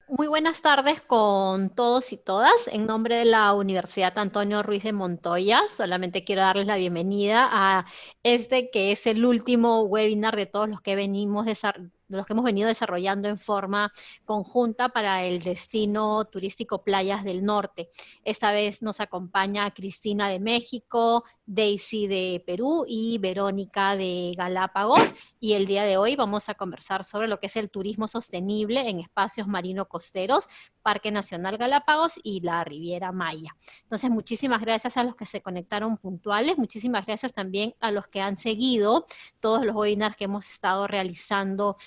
Muy buenas tardes con todos y todas. En nombre de la Universidad Antonio Ruiz de Montoya, solamente quiero darles la bienvenida a este que es el último webinar de todos los que de los que hemos venido desarrollando en forma conjunta para el destino turístico Playas del Norte. Esta vez nos acompaña Cristina de México, Daisy de Perú y Verónica de Galápagos. Y el día de hoy vamos a conversar sobre lo que es el turismo sostenible en espacios marino-costeros, Parque Nacional Galápagos y la Riviera Maya. Entonces, muchísimas gracias a los que se conectaron puntuales, muchísimas gracias también a los que han seguido todos los webinars que hemos estado realizando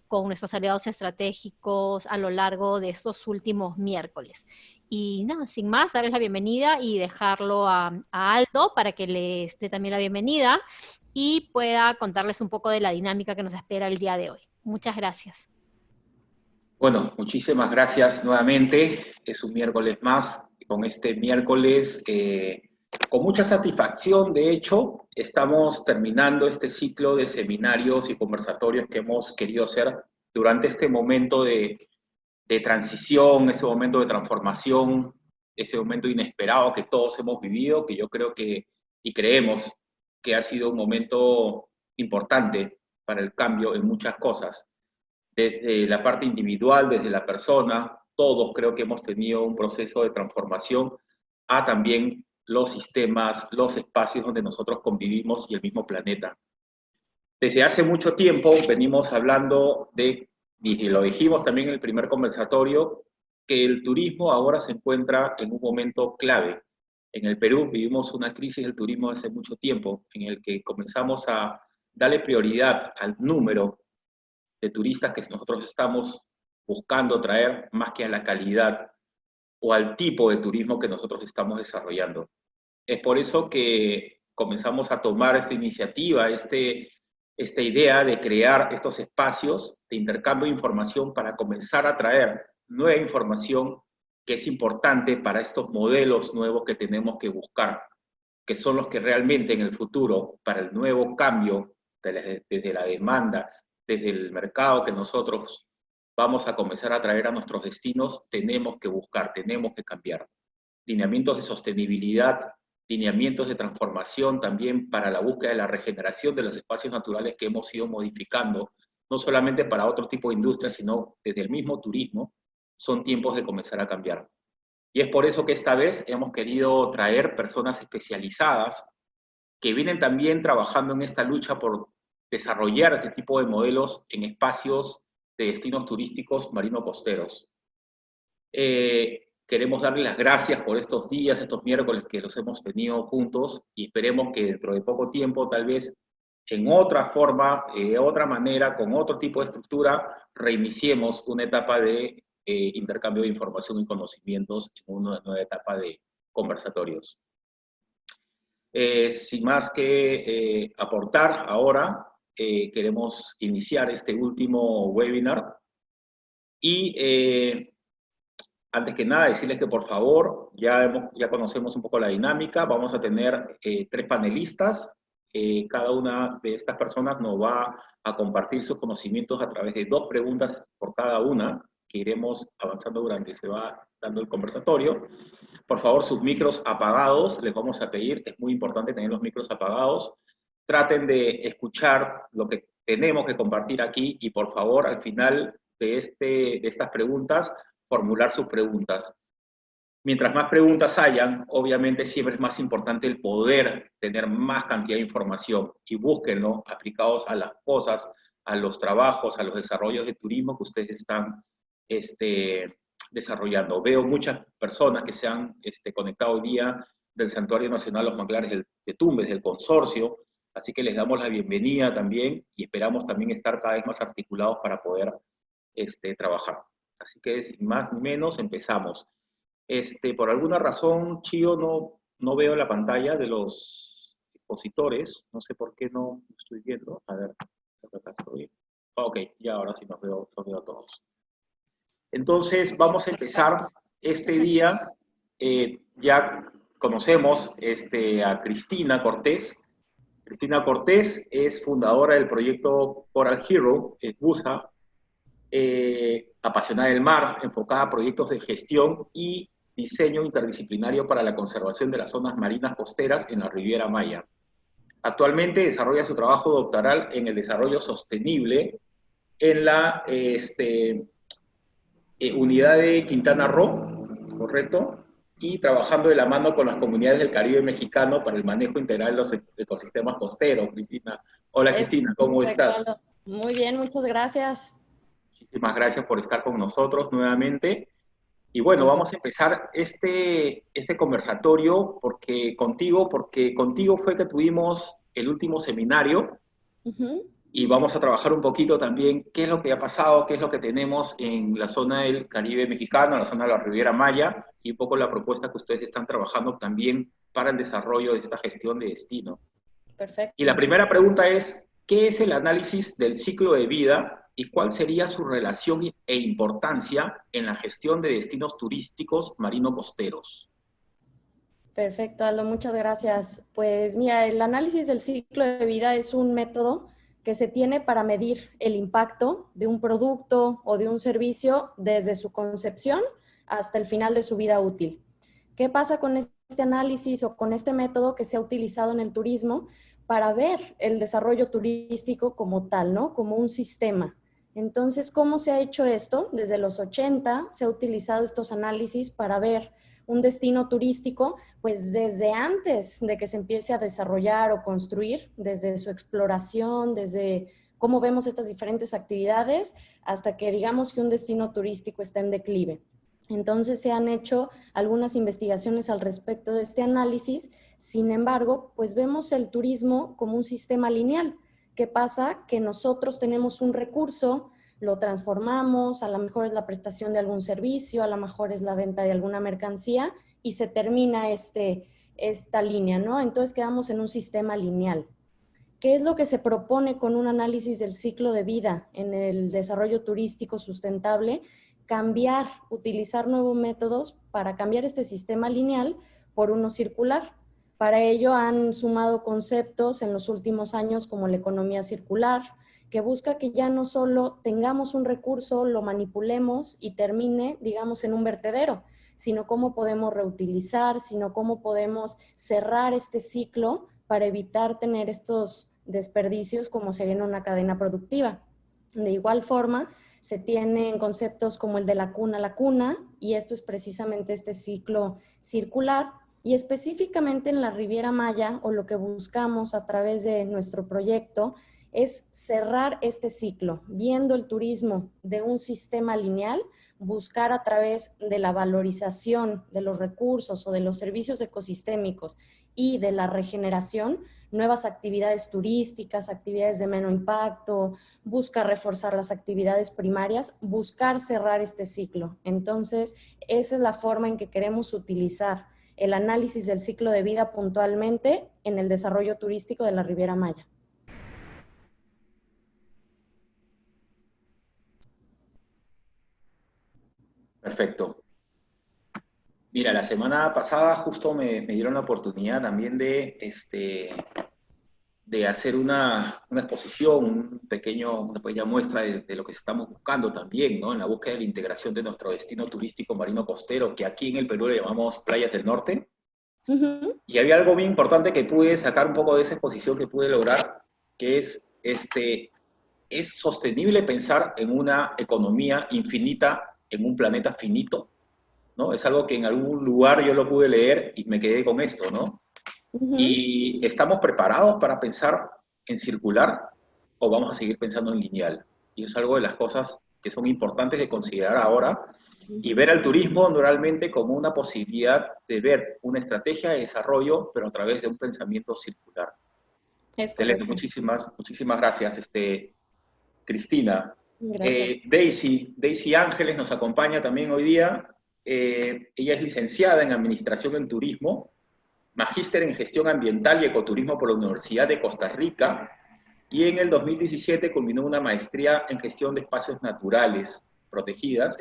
con nuestros aliados estratégicos a lo largo de estos últimos miércoles. Y nada, sin más, darles la bienvenida y dejarlo a Aldo para que les dé también la bienvenida y pueda contarles un poco de la dinámica que nos espera el día de hoy. Muchas gracias. Bueno, muchísimas gracias nuevamente. Es un miércoles más. Con este miércoles, con mucha satisfacción, de hecho, estamos terminando este ciclo de seminarios y conversatorios que hemos querido hacer durante este momento de transición, este momento de transformación, este momento inesperado que todos hemos vivido, que yo creo que, y creemos que ha sido un momento importante para el cambio en muchas cosas. Desde la parte individual, desde la persona, todos creo que hemos tenido un proceso de transformación a también los sistemas, los espacios donde nosotros convivimos y el mismo planeta. Desde hace mucho tiempo venimos hablando de, y lo dijimos también en el primer conversatorio, que el turismo ahora se encuentra en un momento clave. En el Perú vivimos una crisis del turismo hace mucho tiempo, en el que comenzamos a darle prioridad al número de turistas que nosotros estamos buscando traer, más que a la calidad o al tipo de turismo que nosotros estamos desarrollando. Es por eso que comenzamos a tomar esta iniciativa, esta idea de crear estos espacios de intercambio de información para comenzar a traer nueva información que es importante para estos modelos nuevos que tenemos que buscar, que son los que realmente en el futuro, para el nuevo cambio desde la demanda, desde el mercado que nosotros vamos a comenzar a traer a nuestros destinos, tenemos que buscar, tenemos que cambiar. Lineamientos de sostenibilidad, lineamientos de transformación también para la búsqueda de la regeneración de los espacios naturales que hemos ido modificando, no solamente para otro tipo de industria, sino desde el mismo turismo, son tiempos de comenzar a cambiar. Y es por eso que esta vez hemos querido traer personas especializadas que vienen también trabajando en esta lucha por desarrollar este tipo de modelos en espacios de destinos turísticos marino-costeros. Queremos darles las gracias por estos días, estos miércoles que los hemos tenido juntos y esperemos que dentro de poco tiempo, tal vez en otra forma, de otra manera, con otro tipo de estructura, reiniciemos una etapa de intercambio de información y conocimientos en una nueva etapa de conversatorios. Sin más que aportar ahora, queremos iniciar este último webinar y antes que nada decirles que por favor, ya conocemos un poco la dinámica, vamos a tener 3 panelistas, cada una de estas personas nos va a compartir sus conocimientos a través de 2 preguntas por cada una, que iremos avanzando durante se va dando el conversatorio. Por favor, sus micros apagados, les vamos a pedir, es muy importante tener los micros apagados. Traten de escuchar lo que tenemos que compartir aquí y por favor, al final de estas preguntas, formular sus preguntas. Mientras más preguntas hayan, obviamente siempre es más importante el poder tener más cantidad de información y búsquenlo aplicados a las cosas, a los trabajos, a los desarrollos de turismo que ustedes están desarrollando. Veo muchas personas que se han conectado hoy día del Santuario Nacional Los Manglares de Tumbes, del consorcio, así que les damos la bienvenida también y esperamos también estar cada vez más articulados para poder trabajar. Así que sin más ni menos empezamos. Por alguna razón, Chío, no veo la pantalla de los expositores, no sé por qué no estoy viendo. A ver, acá estoy. Ok, ya ahora sí los veo a todos. Entonces, vamos a empezar este día ya conocemos a Cristina Cortés. Cristina Cortés es fundadora del proyecto Coral Hero, BUSA, apasionada del mar, enfocada a proyectos de gestión y diseño interdisciplinario para la conservación de las zonas marinas costeras en la Riviera Maya. Actualmente desarrolla su trabajo doctoral en el desarrollo sostenible en la unidad de Quintana Roo, ¿correcto? Y trabajando de la mano con las comunidades del Caribe mexicano para el manejo integral de los ecosistemas costeros. Cristina. Hola, Es Cristina, ¿cómo correcto, estás? Aldo. Muy bien, muchas gracias. Muchísimas gracias por estar con nosotros nuevamente. Y bueno, vamos a empezar este conversatorio porque contigo fue que tuvimos el último seminario. Y vamos a trabajar un poquito también qué es lo que ha pasado, qué es lo que tenemos en la zona del Caribe mexicano, en la zona de la Riviera Maya, y un poco la propuesta que ustedes están trabajando también para el desarrollo de esta gestión de destino. Perfecto. Y la primera pregunta es, ¿qué es el análisis del ciclo de vida y cuál sería su relación e importancia en la gestión de destinos turísticos marino-costeros? Perfecto, Aldo, muchas gracias. Pues mira, el análisis del ciclo de vida es un método que se tiene para medir el impacto de un producto o de un servicio desde su concepción hasta el final de su vida útil. ¿Qué pasa con este análisis o con este método que se ha utilizado en el turismo para ver el desarrollo turístico como tal, ¿no? Como un sistema. Entonces, ¿cómo se ha hecho esto? Desde los 80 se ha utilizado estos análisis para ver un destino turístico, pues desde antes de que se empiece a desarrollar o construir, desde su exploración, desde cómo vemos estas diferentes actividades, hasta que digamos que un destino turístico está en declive. Entonces se han hecho algunas investigaciones al respecto de este análisis. Sin embargo, pues vemos el turismo como un sistema lineal. ¿Qué pasa? Que nosotros tenemos un recurso, lo transformamos, a lo mejor es la prestación de algún servicio, a lo mejor es la venta de alguna mercancía y se termina esta línea, ¿no? Entonces quedamos en un sistema lineal. ¿Qué es lo que se propone con un análisis del ciclo de vida en el desarrollo turístico sustentable? Cambiar, utilizar nuevos métodos para cambiar este sistema lineal por uno circular. Para ello han sumado conceptos en los últimos años como la economía circular, que busca que ya no solo tengamos un recurso, lo manipulemos y termine, digamos, en un vertedero, sino cómo podemos reutilizar, sino cómo podemos cerrar este ciclo para evitar tener estos desperdicios como sería en una cadena productiva. De igual forma, se tienen conceptos como el de la cuna a la cuna, y esto es precisamente este ciclo circular, y específicamente en la Riviera Maya, o lo que buscamos a través de nuestro proyecto, es cerrar este ciclo, viendo el turismo de un sistema lineal, buscar a través de la valorización de los recursos o de los servicios ecosistémicos y de la regeneración, nuevas actividades turísticas, actividades de menor impacto, busca reforzar las actividades primarias, buscar cerrar este ciclo. Entonces, esa es la forma en que queremos utilizar el análisis del ciclo de vida puntualmente en el desarrollo turístico de la Riviera Maya. Perfecto. Mira, la semana pasada justo me dieron la oportunidad también de hacer una exposición, una pequeña muestra de lo que estamos buscando también, ¿no? En la búsqueda de la integración de nuestro destino turístico marino costero, que aquí en el Perú le llamamos Playas del Norte. Y había algo bien importante que pude sacar un poco de esa exposición que pude lograr, que es sostenible pensar en una economía infinita en un planeta finito, ¿no? Es algo que en algún lugar yo lo pude leer y me quedé con esto, ¿no? ¿Y estamos preparados para pensar en circular o vamos a seguir pensando en lineal? Y es algo de las cosas que son importantes de considerar ahora y ver al turismo realmente como una posibilidad de ver una estrategia de desarrollo, pero a través de un pensamiento circular. Excelente, muchísimas gracias, Cristina. Gracias. Daisy Ángeles nos acompaña también hoy día. Ella es licenciada en Administración en Turismo, magíster en Gestión Ambiental y Ecoturismo por la Universidad de Costa Rica, y en el 2017 culminó una maestría en Gestión de Espacios Naturales Protegidos,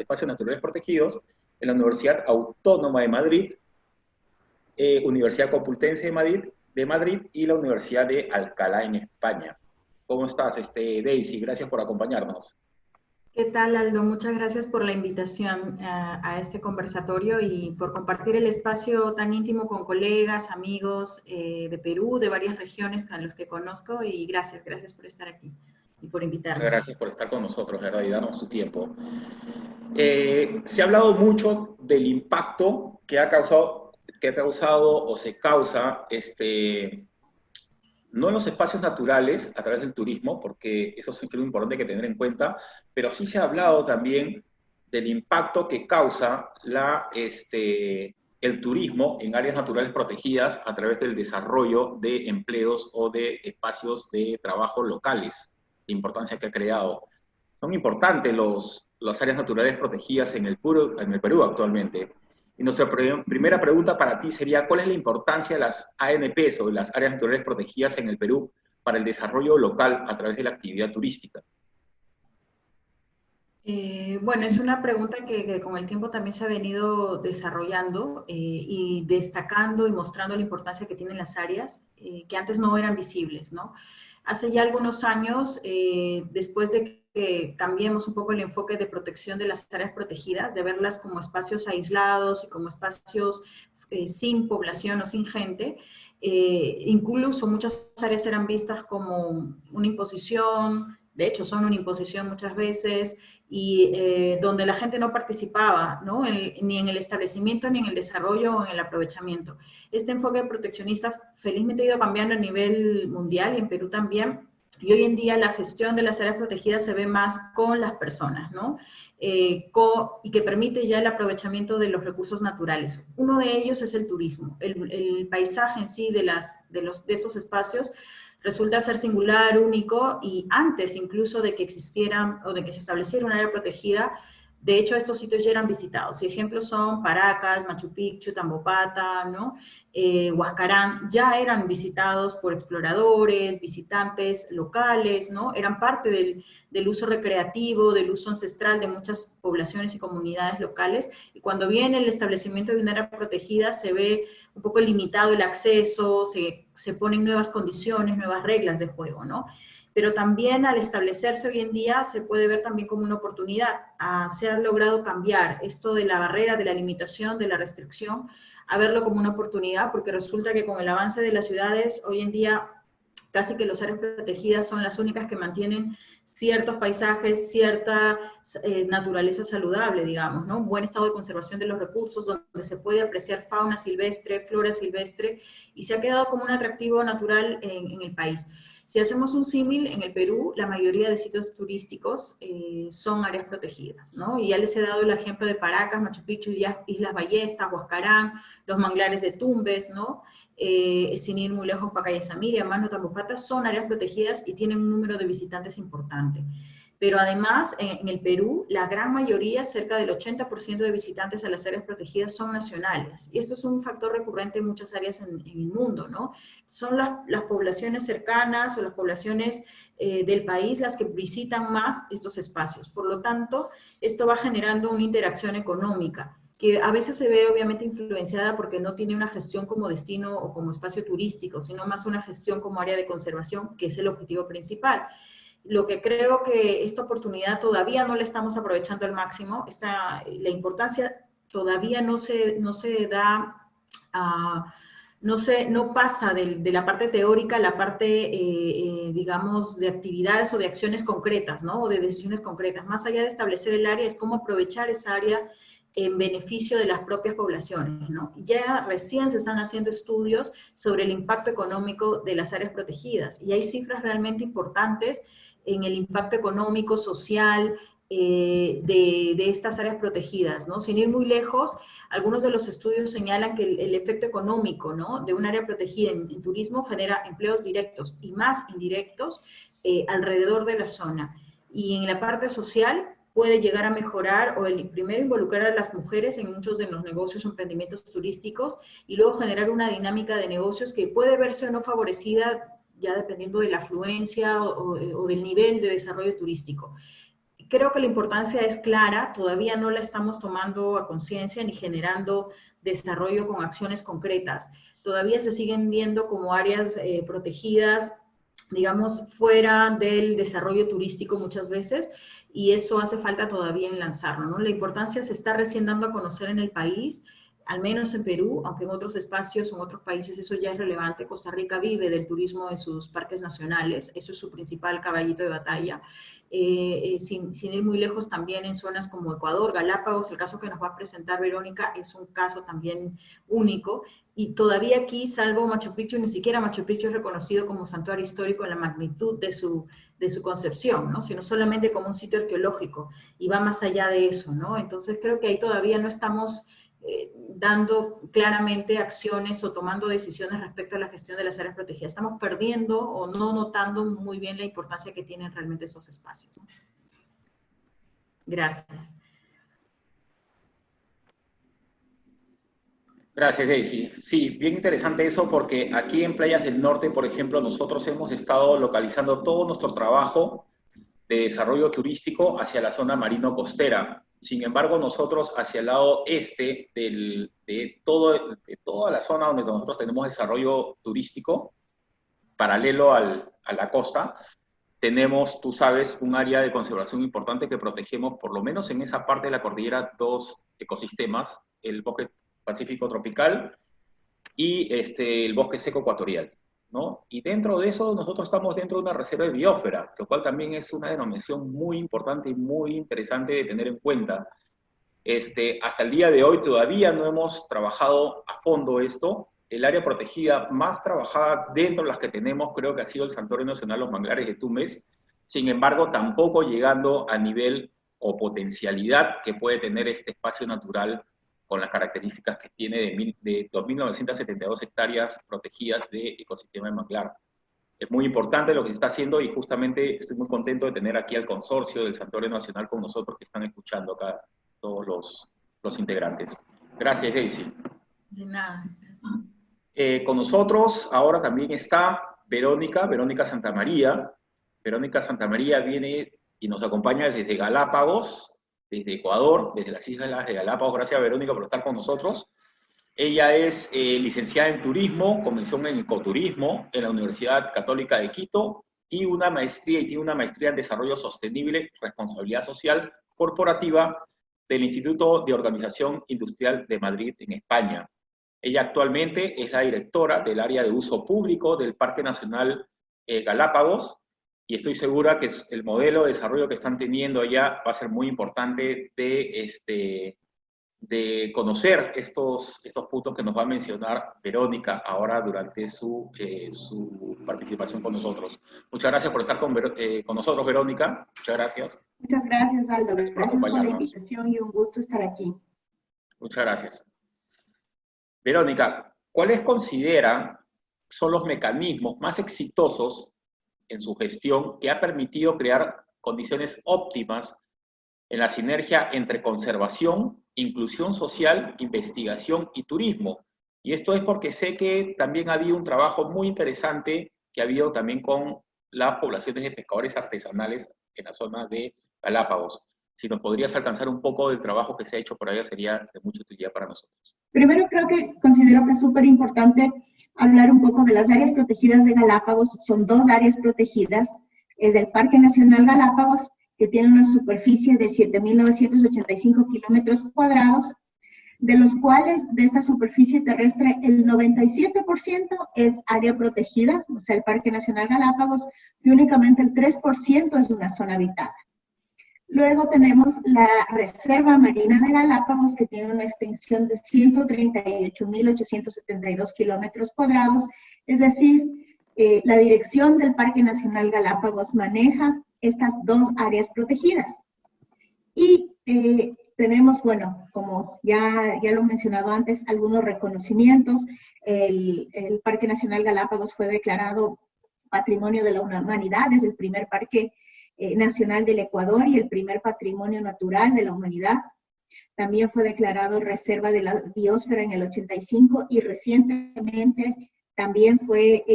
en la Universidad Autónoma de Madrid, Universidad Complutense de Madrid y la Universidad de Alcalá en España. ¿Cómo estás, Daisy? Gracias por acompañarnos. ¿Qué tal, Aldo? Muchas gracias por la invitación a este conversatorio y por compartir el espacio tan íntimo con colegas, amigos de Perú, de varias regiones a los que conozco, y gracias por estar aquí y por invitarme. Muchas gracias por estar con nosotros, ¿verdad? Y darnos tu tiempo. Se ha hablado mucho del impacto que ha causado o se causa no en los espacios naturales a través del turismo, porque eso es algo importante que tener en cuenta, pero sí se ha hablado también del impacto que causa el turismo en áreas naturales protegidas a través del desarrollo de empleos o de espacios de trabajo locales, la importancia que ha creado. Son importantes las áreas naturales protegidas en el Perú actualmente. Y nuestra primera pregunta para ti sería, ¿cuál es la importancia de las ANPs o de las áreas naturales protegidas en el Perú para el desarrollo local a través de la actividad turística? Bueno, es una pregunta que con el tiempo también se ha venido desarrollando y destacando y mostrando la importancia que tienen las áreas que antes no eran visibles, ¿no? Hace ya algunos años, después de que cambiemos un poco el enfoque de protección de las áreas protegidas, de verlas como espacios aislados y como espacios sin población o sin gente, incluso muchas áreas eran vistas como una imposición, de hecho son una imposición muchas veces, y donde la gente no participaba, ¿no? Ni en el establecimiento, ni en el desarrollo o en el aprovechamiento. Este enfoque proteccionista felizmente ha ido cambiando a nivel mundial y en Perú también, y hoy en día la gestión de las áreas protegidas se ve más con las personas, ¿no? Y que permite ya el aprovechamiento de los recursos naturales. Uno de ellos es el turismo. El paisaje en sí de esos espacios resulta ser singular, único, y antes incluso de que existiera o de que se estableciera un área protegida, de hecho estos sitios ya eran visitados. Y ejemplos son Paracas, Machu Picchu, Tambopata, ¿no? Huascarán, ya eran visitados por exploradores, visitantes locales, ¿no? Eran parte del uso recreativo, del uso ancestral de muchas poblaciones y comunidades locales. Y cuando viene el establecimiento de una área protegida, se ve un poco limitado el acceso, se ponen nuevas condiciones, nuevas reglas de juego, ¿no? Pero también al establecerse hoy en día se puede ver también como una oportunidad. Se ha logrado cambiar esto de la barrera, de la limitación, de la restricción, a verlo como una oportunidad, porque resulta que con el avance de las ciudades, hoy en día casi que las áreas protegidas son las únicas que mantienen ciertos paisajes, cierta naturaleza saludable, digamos, ¿no? Un buen estado de conservación de los recursos, donde se puede apreciar fauna silvestre, flora silvestre, y se ha quedado como un atractivo natural en el país. Si hacemos un símil, en el Perú, la mayoría de sitios turísticos son áreas protegidas, ¿no? Y ya les he dado el ejemplo de Paracas, Machu Picchu, Islas Ballestas, Huascarán, los manglares de Tumbes, ¿no? Sin ir muy lejos, Pacaya-Samiria, Mano, Tambopata, son áreas protegidas y tienen un número de visitantes importante. Pero además, en el Perú, la gran mayoría, cerca del 80% de visitantes a las áreas protegidas son nacionales. Y esto es un factor recurrente en muchas áreas en el mundo, ¿no? Son las poblaciones cercanas o las poblaciones del país las que visitan más estos espacios. Por lo tanto, esto va generando una interacción económica que a veces se ve obviamente influenciada porque no tiene una gestión como destino o como espacio turístico, sino más una gestión como área de conservación, que es el objetivo principal. Lo que creo que esta oportunidad todavía no la estamos aprovechando al máximo, la importancia todavía no se da, no pasa de la parte teórica a la parte, digamos, de actividades o de acciones concretas, ¿no? O de decisiones concretas. Más allá de establecer el área, es cómo aprovechar esa área en beneficio de las propias poblaciones, ¿no? Ya recién se están haciendo estudios sobre el impacto económico de las áreas protegidas y hay cifras realmente importantes en el impacto económico, social, de estas áreas protegidas, ¿no? Sin ir muy lejos, algunos de los estudios señalan que el efecto económico, ¿no?, de un área protegida en turismo genera empleos directos y más indirectos alrededor de la zona. Y en la parte social puede llegar a mejorar o primero involucrar a las mujeres en muchos de los negocios o emprendimientos turísticos y luego generar una dinámica de negocios que puede verse o no favorecida ya dependiendo de la afluencia o del nivel de desarrollo turístico. creo que la importancia es clara, todavía no la estamos tomando a conciencia ni generando desarrollo con acciones concretas. Todavía se siguen viendo como áreas protegidas, digamos, fuera del desarrollo turístico muchas veces, y eso hace falta todavía en lanzarlo, ¿no? La importancia se está recién dando a conocer en el país, al menos en Perú, aunque en otros espacios, en otros países eso ya es relevante. Costa Rica vive del turismo en sus parques nacionales, eso es su principal caballito de batalla. Sin ir muy lejos, también en zonas como Ecuador, Galápagos, el caso que nos va a presentar Verónica es un caso también único, y todavía aquí, salvo Machu Picchu, ni siquiera Machu Picchu es reconocido como santuario histórico en la magnitud de su concepción, ¿no? Sino solamente como un sitio arqueológico, y va más allá de eso, ¿no? Entonces creo que ahí todavía no estamos dando claramente acciones o tomando decisiones respecto a la gestión de las áreas protegidas. Estamos perdiendo o no notando muy bien la importancia que tienen realmente esos espacios. Gracias. Gracias, Daisy. Sí, bien interesante eso, porque aquí en Playas del Norte, por ejemplo, nosotros hemos estado localizando todo nuestro trabajo de desarrollo turístico hacia la zona marino-costera. Sin embargo, nosotros hacia el lado este de toda la zona donde nosotros tenemos desarrollo turístico, paralelo a la costa, tenemos, tú sabes, un área de conservación importante que protegemos, por lo menos en esa parte de la cordillera, dos ecosistemas, el bosque pacífico tropical y el bosque seco ecuatorial, ¿no? Y dentro de eso, nosotros estamos dentro de una reserva de biosfera, lo cual también es una denominación muy importante y muy interesante de tener en cuenta. Hasta el día de hoy todavía no hemos trabajado a fondo esto. El área protegida más trabajada dentro de las que tenemos creo que ha sido el Santuario Nacional Los Manglares de Tumbes, sin embargo tampoco llegando a nivel o potencialidad que puede tener este espacio natural con las características que tiene de 2.972 hectáreas protegidas de ecosistema de manglar. Es muy importante lo que se está haciendo y justamente estoy muy contento de tener aquí al consorcio del Santuario Nacional con nosotros que están escuchando acá todos los integrantes. Gracias, Daisy. De nada. Con nosotros ahora también está Verónica Santamaría. Verónica Santamaría viene y nos acompaña desde Galápagos, desde Ecuador, desde las Islas de Galápagos. Gracias, Verónica, por estar con nosotros. Ella es licenciada en Turismo, con mención en Ecoturismo, en la Universidad Católica de Quito, y tiene una maestría en Desarrollo Sostenible, Responsabilidad Social Corporativa del Instituto de Organización Industrial de Madrid, en España. Ella actualmente es la directora del área de uso público del Parque Nacional Galápagos, y estoy segura que el modelo de desarrollo que están teniendo allá va a ser muy importante de conocer estos puntos que nos va a mencionar Verónica ahora durante su participación con nosotros. Muchas gracias por estar con nosotros, Verónica. Muchas gracias. Muchas gracias, Aldo. Gracias por la invitación y un gusto estar aquí. Muchas gracias. Verónica, ¿cuáles consideran son los mecanismos más exitosos en su gestión que ha permitido crear condiciones óptimas en la sinergia entre conservación, inclusión social, investigación y turismo? Y esto es porque sé que también ha habido un trabajo muy interesante que ha habido también con las poblaciones de pescadores artesanales en la zona de Galápagos. Si nos podrías alcanzar un poco del trabajo que se ha hecho por allá, sería de mucha utilidad para nosotros. Primero, considero que es súper importante hablar un poco de las áreas protegidas de Galápagos. Son dos áreas protegidas. Es el Parque Nacional Galápagos, que tiene una superficie de 7.985 kilómetros cuadrados, de los cuales de esta superficie terrestre el 97% es área protegida, o sea, el Parque Nacional Galápagos, y únicamente el 3% es una zona habitada. Luego tenemos la Reserva Marina de Galápagos, que tiene una extensión de 138.872 kilómetros cuadrados, es decir, la dirección del Parque Nacional Galápagos maneja estas dos áreas protegidas. Y tenemos, bueno, como ya lo he mencionado antes, algunos reconocimientos. El Parque Nacional Galápagos fue declarado Patrimonio de la Humanidad, es el primer parque nacional del Ecuador y el primer patrimonio natural de la humanidad. También fue declarado Reserva de la Biosfera en el 85 y recientemente también fue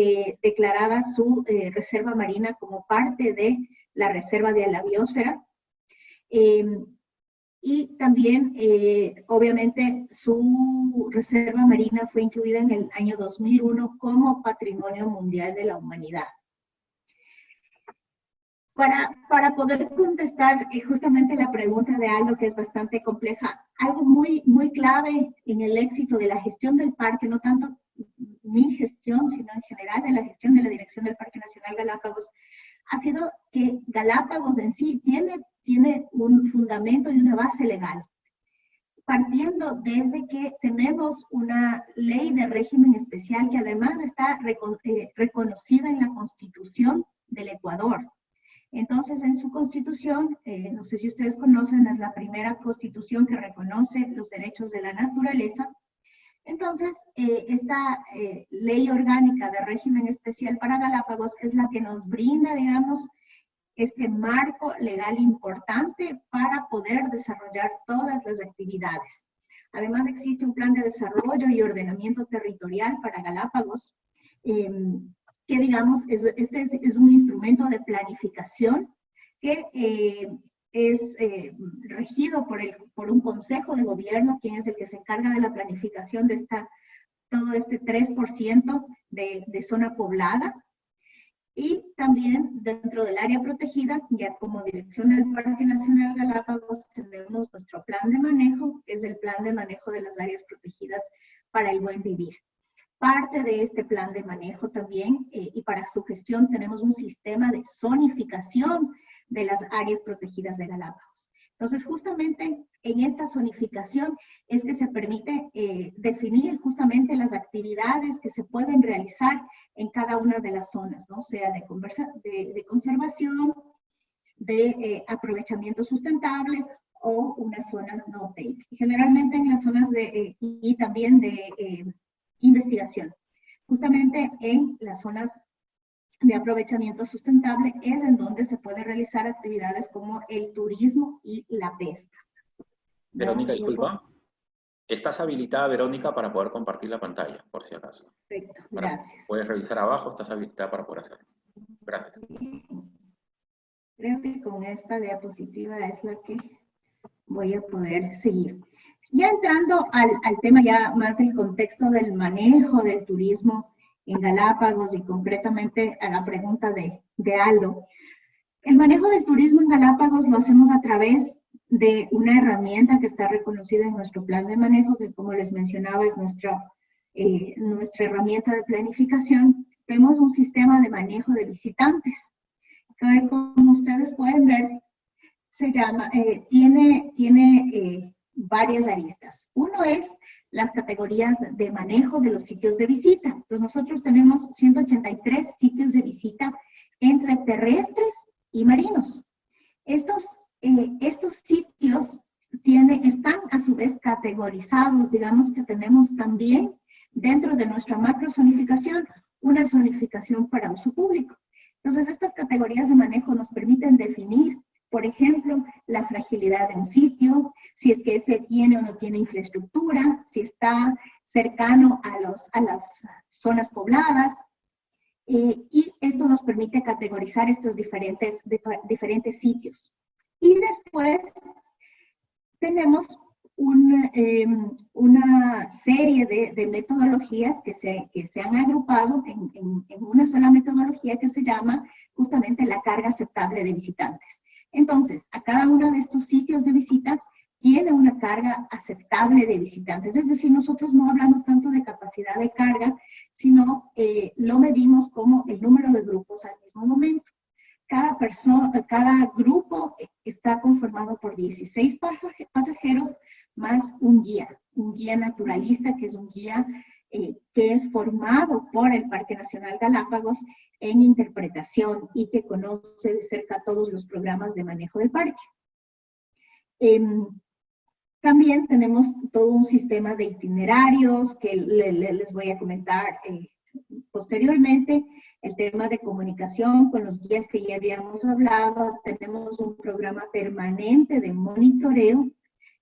declarada su reserva marina como parte de la Reserva de la Biosfera. Y también, obviamente, su reserva marina fue incluida en el año 2001 como Patrimonio Mundial de la Humanidad. Para poder contestar justamente la pregunta de Aldo, que es bastante compleja, algo muy clave en el éxito de la gestión del parque, no tanto mi gestión, sino en general de la gestión de la Dirección del Parque Nacional Galápagos, ha sido que Galápagos en sí tiene un fundamento y una base legal, partiendo desde que tenemos una ley de régimen especial que además está reconocida en la Constitución del Ecuador. Entonces, en su Constitución, no sé si ustedes conocen, es la primera Constitución que reconoce los derechos de la naturaleza. Entonces, esta ley orgánica de régimen especial para Galápagos es la que nos brinda, digamos, este marco legal importante para poder desarrollar todas las actividades. Además, existe un plan de desarrollo y ordenamiento territorial para Galápagos, que digamos, este es un instrumento de planificación que es regido por un consejo de gobierno, quien es el que se encarga de la planificación de todo este 3% de zona poblada. Y también dentro del área protegida, ya como dirección del Parque Nacional Galápagos, tenemos nuestro plan de manejo, que es el plan de manejo de las áreas protegidas para el buen vivir. Parte de este plan de manejo también, y para su gestión tenemos un sistema de zonificación de las áreas protegidas de Galápagos. Entonces, justamente en esta zonificación es que se permite definir justamente las actividades que se pueden realizar en cada una de las zonas, ¿no? Sea de conservación, de aprovechamiento sustentable o una zona no take. Generalmente en las zonas y también de investigación. Justamente en las zonas de aprovechamiento sustentable es en donde se puede realizar actividades como el turismo y la pesca. Verónica, disculpa. Estás habilitada, Verónica, para poder compartir la pantalla, por si acaso. Perfecto, gracias. Puedes revisar abajo, estás habilitada para poder hacerlo. Gracias. Creo que con esta diapositiva es la que voy a poder seguir. Ya entrando al tema ya más del contexto del manejo del turismo en Galápagos y concretamente a la pregunta de Aldo. El manejo del turismo en Galápagos lo hacemos a través de una herramienta que está reconocida en nuestro plan de manejo, que como les mencionaba es nuestra herramienta de planificación. Tenemos un sistema de manejo de visitantes, que como ustedes pueden ver, tiene varias aristas. Uno es las categorías de manejo de los sitios de visita. Entonces nosotros tenemos 183 sitios de visita entre terrestres y marinos. Estos sitios están a su vez categorizados, digamos que tenemos también dentro de nuestra macrozonificación una zonificación para uso público. Entonces estas categorías de manejo nos permiten definir, por ejemplo, la fragilidad de un sitio, si es que este tiene o no tiene infraestructura, si está cercano a las zonas pobladas, y esto nos permite categorizar estos diferentes sitios. Y después tenemos una serie de metodologías que se han agrupado en una sola metodología que se llama justamente la carga aceptable de visitantes. Entonces, a cada uno de estos sitios de visita tiene una carga aceptable de visitantes. Es decir, nosotros no hablamos tanto de capacidad de carga, sino lo medimos como el número de grupos al mismo momento. Cada grupo está conformado por 16 pasajeros más un guía naturalista, que es un guía que es formado por el Parque Nacional Galápagos en interpretación y que conoce de cerca todos los programas de manejo del parque. También tenemos todo un sistema de itinerarios que les voy a comentar posteriormente. El tema de comunicación con los guías que ya habíamos hablado. Tenemos un programa permanente de monitoreo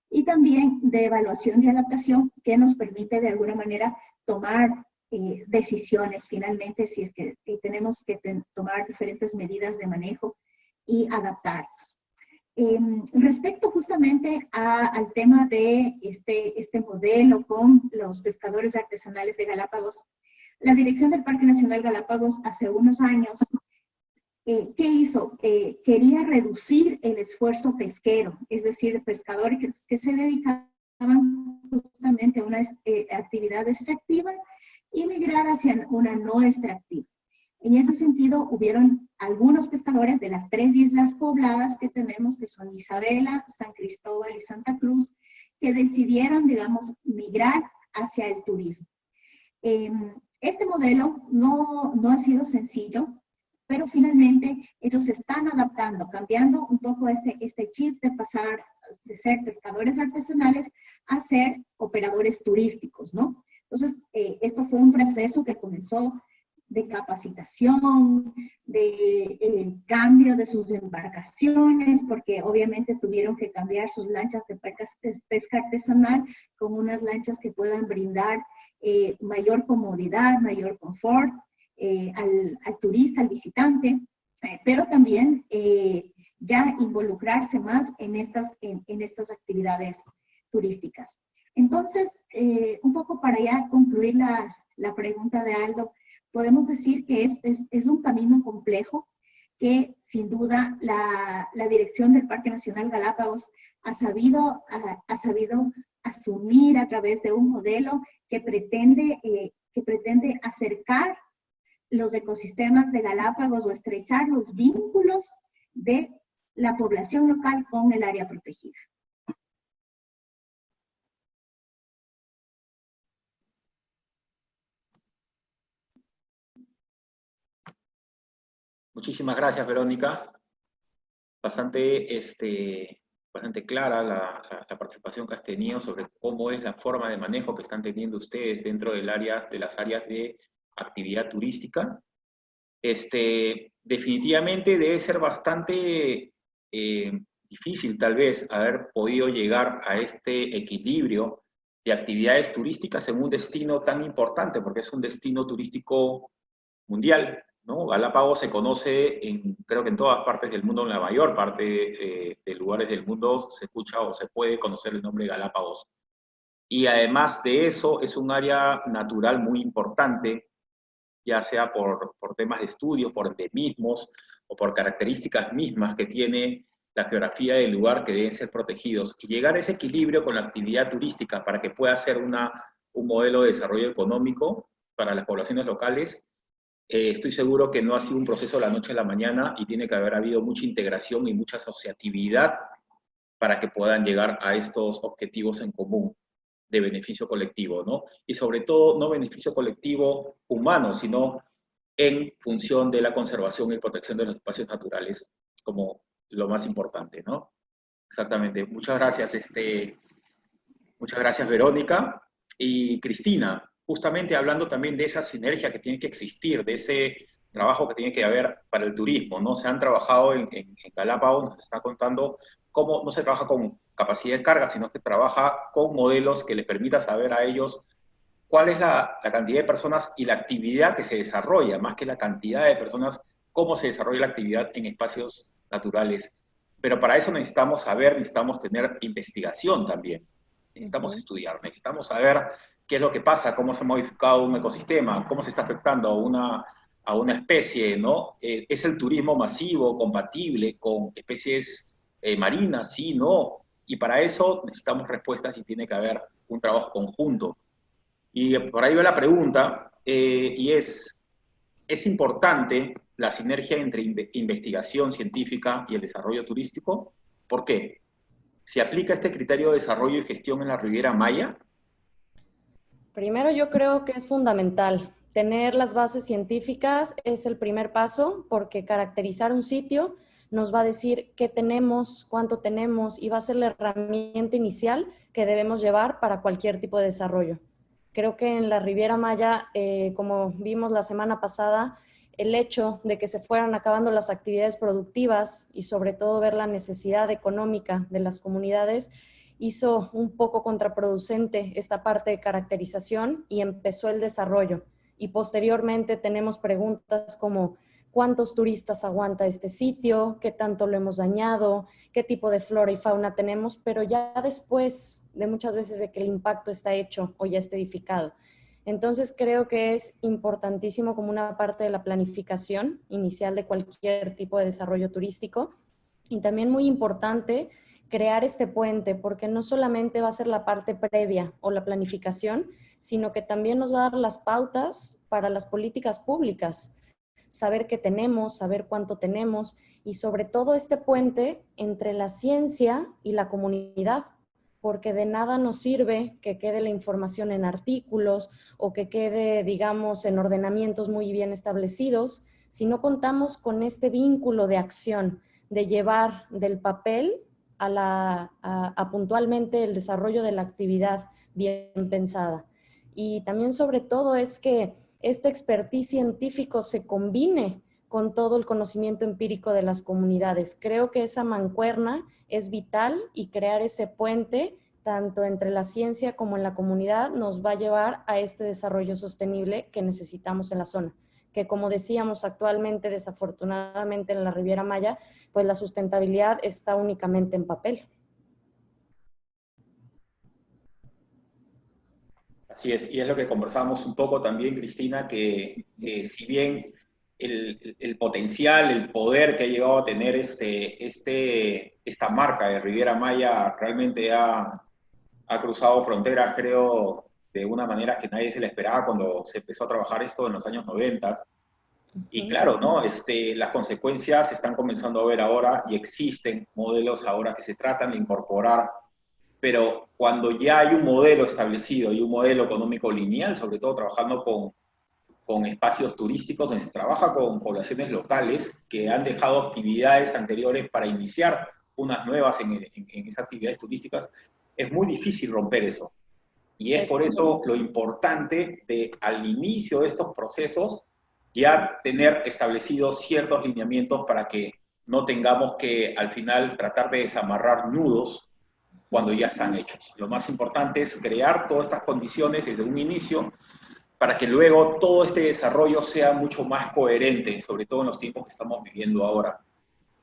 y también de evaluación y adaptación que nos permite de alguna manera tomar decisiones finalmente si es que tenemos que tomar diferentes medidas de manejo y adaptarnos. Respecto justamente al tema de este modelo con los pescadores artesanales de Galápagos, la dirección del Parque Nacional Galápagos hace unos años, ¿qué hizo? Quería reducir el esfuerzo pesquero, es decir, pescadores que se dedicaban justamente a una actividad extractiva y migrar hacia una no extractiva. En ese sentido, hubieron algunos pescadores de las 3 islas pobladas que tenemos, que son Isabela, San Cristóbal y Santa Cruz, que decidieron, digamos, migrar hacia el turismo. Este modelo no ha sido sencillo, pero finalmente ellos se están adaptando, cambiando un poco este chip de pasar de ser pescadores artesanales a ser operadores turísticos, ¿no? Entonces, esto fue un proceso que comenzó de capacitación, de cambio de sus embarcaciones, porque obviamente tuvieron que cambiar sus lanchas de pesca artesanal con unas lanchas que puedan brindar mayor comodidad, mayor confort al turista, al visitante, pero también ya involucrarse más en estas actividades turísticas. Entonces, un poco para ya concluir la pregunta de Aldo, podemos decir que es un camino complejo que sin duda la dirección del Parque Nacional Galápagos ha sabido asumir a través de un modelo que pretende acercar los ecosistemas de Galápagos o estrechar los vínculos de la población local con el área protegida. Muchísimas gracias, Verónica. Bastante clara la participación que has tenido sobre cómo es la forma de manejo que están teniendo ustedes dentro de las áreas de actividad turística. Definitivamente debe ser bastante difícil, tal vez, haber podido llegar a este equilibrio de actividades turísticas en un destino tan importante, porque es un destino turístico mundial, ¿no? Galápagos se conoce creo que en todas partes del mundo, en la mayor parte de lugares del mundo se escucha o se puede conocer el nombre de Galápagos. Y además de eso, es un área natural muy importante, ya sea por temas de estudio, por endemismos o por características mismas que tiene la geografía del lugar que deben ser protegidos. Y llegar a ese equilibrio con la actividad turística para que pueda ser un modelo de desarrollo económico para las poblaciones locales, estoy seguro que no ha sido un proceso de la noche a la mañana y tiene que haber habido mucha integración y mucha asociatividad para que puedan llegar a estos objetivos en común de beneficio colectivo, ¿no? Y sobre todo, no beneficio colectivo humano, sino en función de la conservación y protección de los espacios naturales como lo más importante, ¿no? Exactamente. Muchas gracias, muchas gracias, Verónica. Y Cristina, justamente hablando también de esa sinergia que tiene que existir, de ese trabajo que tiene que haber para el turismo, ¿no? Se han trabajado en Galápagos, nos está contando cómo no se trabaja con capacidad de carga, sino que trabaja con modelos que les permita saber a ellos cuál es la cantidad de personas y la actividad que se desarrolla, más que la cantidad de personas, cómo se desarrolla la actividad en espacios naturales. Pero para eso necesitamos saber, necesitamos tener investigación también. Necesitamos estudiar, necesitamos saber qué es lo que pasa, cómo se ha modificado un ecosistema, cómo se está afectando a una especie, ¿no? ¿Es el turismo masivo compatible con especies marinas? Sí, no. Y para eso necesitamos respuestas y tiene que haber un trabajo conjunto. Y por ahí va la pregunta, y ¿es importante la sinergia entre investigación científica y el desarrollo turístico? ¿Por qué? ¿Se aplica este criterio de desarrollo y gestión en la Riviera Maya? Primero, yo creo que es fundamental. Tener las bases científicas es el primer paso, porque caracterizar un sitio nos va a decir qué tenemos, cuánto tenemos, y va a ser la herramienta inicial que debemos llevar para cualquier tipo de desarrollo. Creo que en la Riviera Maya, como vimos la semana pasada, el hecho de que se fueran acabando las actividades productivas y sobre todo ver la necesidad económica de las comunidades hizo un poco contraproducente esta parte de caracterización y empezó el desarrollo. Y posteriormente tenemos preguntas como cuántos turistas aguanta este sitio, qué tanto lo hemos dañado, qué tipo de flora y fauna tenemos, pero ya después de muchas veces de que el impacto está hecho o ya está edificado. Entonces creo que es importantísimo como una parte de la planificación inicial de cualquier tipo de desarrollo turístico, y también muy importante crear este puente, porque no solamente va a ser la parte previa o la planificación, sino que también nos va a dar las pautas para las políticas públicas, saber qué tenemos, saber cuánto tenemos, y sobre todo este puente entre la ciencia y la comunidad, porque de nada nos sirve que quede la información en artículos o que quede, digamos, en ordenamientos muy bien establecidos, si no contamos con este vínculo de acción, de llevar del papel a puntualmente el desarrollo de la actividad bien pensada. Y también sobre todo es que este expertise científico se combine con todo el conocimiento empírico de las comunidades. Creo que esa mancuerna es vital, y crear ese puente tanto entre la ciencia como en la comunidad nos va a llevar a este desarrollo sostenible que necesitamos en la zona, que como decíamos actualmente, desafortunadamente en la Riviera Maya, pues la sustentabilidad está únicamente en papel. Así es, y es lo que conversábamos un poco también, Cristina, que si bien el potencial, el poder que ha llegado a tener esta marca de Riviera Maya realmente ha cruzado fronteras, creo, de una manera que nadie se la esperaba cuando se empezó a trabajar esto en los años 90. Y claro, ¿no? Las consecuencias se están comenzando a ver ahora, y existen modelos ahora que se tratan de incorporar, pero cuando ya hay un modelo establecido y un modelo económico lineal, sobre todo trabajando con espacios turísticos, donde se trabaja con poblaciones locales que han dejado actividades anteriores para iniciar unas nuevas en esas actividades turísticas, es muy difícil romper eso. Y es por eso lo importante de, al inicio de estos procesos, ya tener establecidos ciertos lineamientos para que no tengamos que al final tratar de desamarrar nudos cuando ya están hechos. Lo más importante es crear todas estas condiciones desde un inicio para que luego todo este desarrollo sea mucho más coherente, sobre todo en los tiempos que estamos viviendo ahora.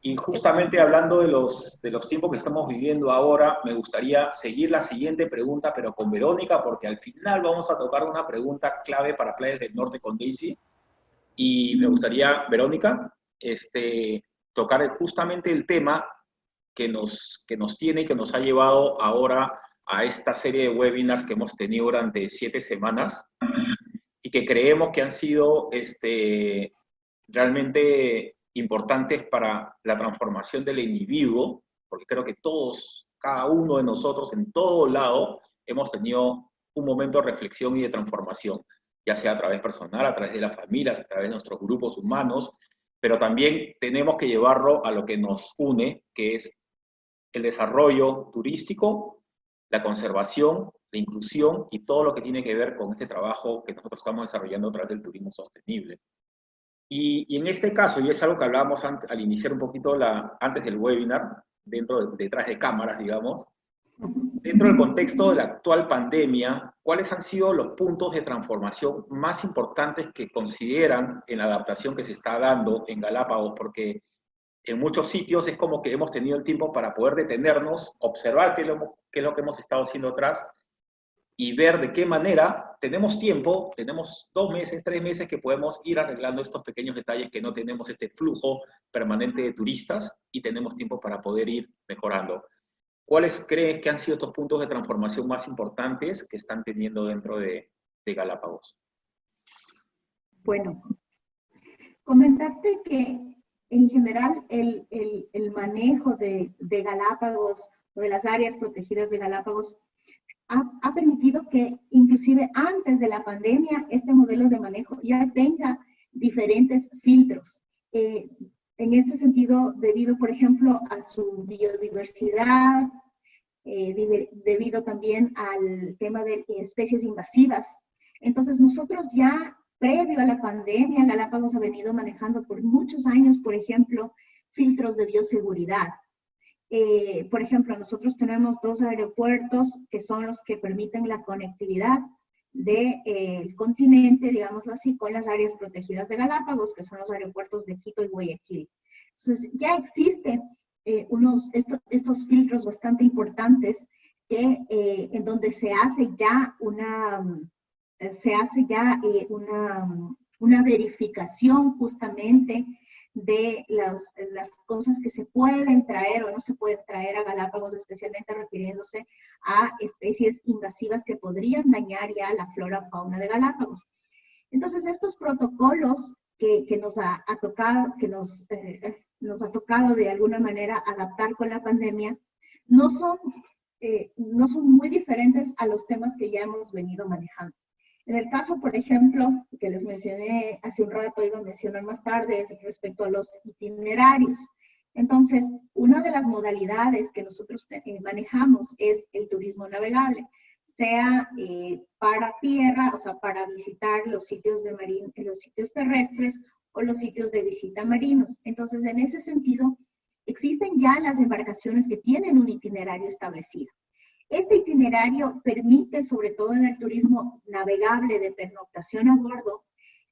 Y justamente hablando de los tiempos que estamos viviendo ahora, me gustaría seguir la siguiente pregunta, pero con Verónica, porque al final vamos a tocar una pregunta clave para Playas del Norte con Daisy. Y me gustaría, Verónica, tocar justamente el tema que nos tiene y que nos ha llevado ahora a esta serie de webinars que hemos tenido durante 7 semanas y que creemos que han sido realmente importantes para la transformación del individuo, porque creo que todos, cada uno de nosotros, en todo lado, hemos tenido un momento de reflexión y de transformación, ya sea a través personal, a través de las familias, a través de nuestros grupos humanos, pero también tenemos que llevarlo a lo que nos une, que es el desarrollo turístico, la conservación, la inclusión y todo lo que tiene que ver con este trabajo que nosotros estamos desarrollando a través del turismo sostenible. Y en este caso, y es algo que hablábamos al iniciar un poquito antes del webinar, detrás de cámaras, digamos, dentro del contexto de la actual pandemia, ¿cuáles han sido los puntos de transformación más importantes que consideran en la adaptación que se está dando en Galápagos? Porque en muchos sitios es como que hemos tenido el tiempo para poder detenernos, observar qué es lo que hemos estado haciendo atrás y ver de qué manera tenemos tiempo, tenemos 2 meses, 3 meses que podemos ir arreglando estos pequeños detalles, que no tenemos este flujo permanente de turistas y tenemos tiempo para poder ir mejorando. ¿Cuáles crees que han sido estos puntos de transformación más importantes que están teniendo dentro de Galápagos? Bueno, comentarte que en general el manejo de Galápagos o de las áreas protegidas de Galápagos ha permitido que inclusive antes de la pandemia este modelo de manejo ya tenga diferentes filtros. En este sentido, debido, por ejemplo, a su biodiversidad, debido también al tema de especies invasivas. Entonces, nosotros ya, previo a la pandemia, Galápagos ha venido manejando por muchos años, por ejemplo, filtros de bioseguridad. Por ejemplo, nosotros tenemos 2 aeropuertos que son los que permiten la conectividad del continente, digámoslo así, con las áreas protegidas de Galápagos, que son los aeropuertos de Quito y Guayaquil. Entonces, ya existen estos filtros bastante importantes en donde se hace ya una verificación justamente de las cosas que se pueden traer o no se pueden traer a Galápagos, especialmente refiriéndose a especies invasivas que podrían dañar ya la flora o fauna de Galápagos. Entonces, estos protocolos que nos ha tocado de alguna manera adaptar con la pandemia, no son muy diferentes a los temas que ya hemos venido manejando. En el caso, por ejemplo, que les mencioné hace un rato, iba a mencionar más tarde, es respecto a los itinerarios. Entonces, una de las modalidades que nosotros manejamos es el turismo navegable, sea para tierra, o sea, para visitar los sitios terrestres o los sitios de visita marinos. Entonces, en ese sentido, existen ya las embarcaciones que tienen un itinerario establecido. Este itinerario permite, sobre todo en el turismo navegable de pernoctación a bordo,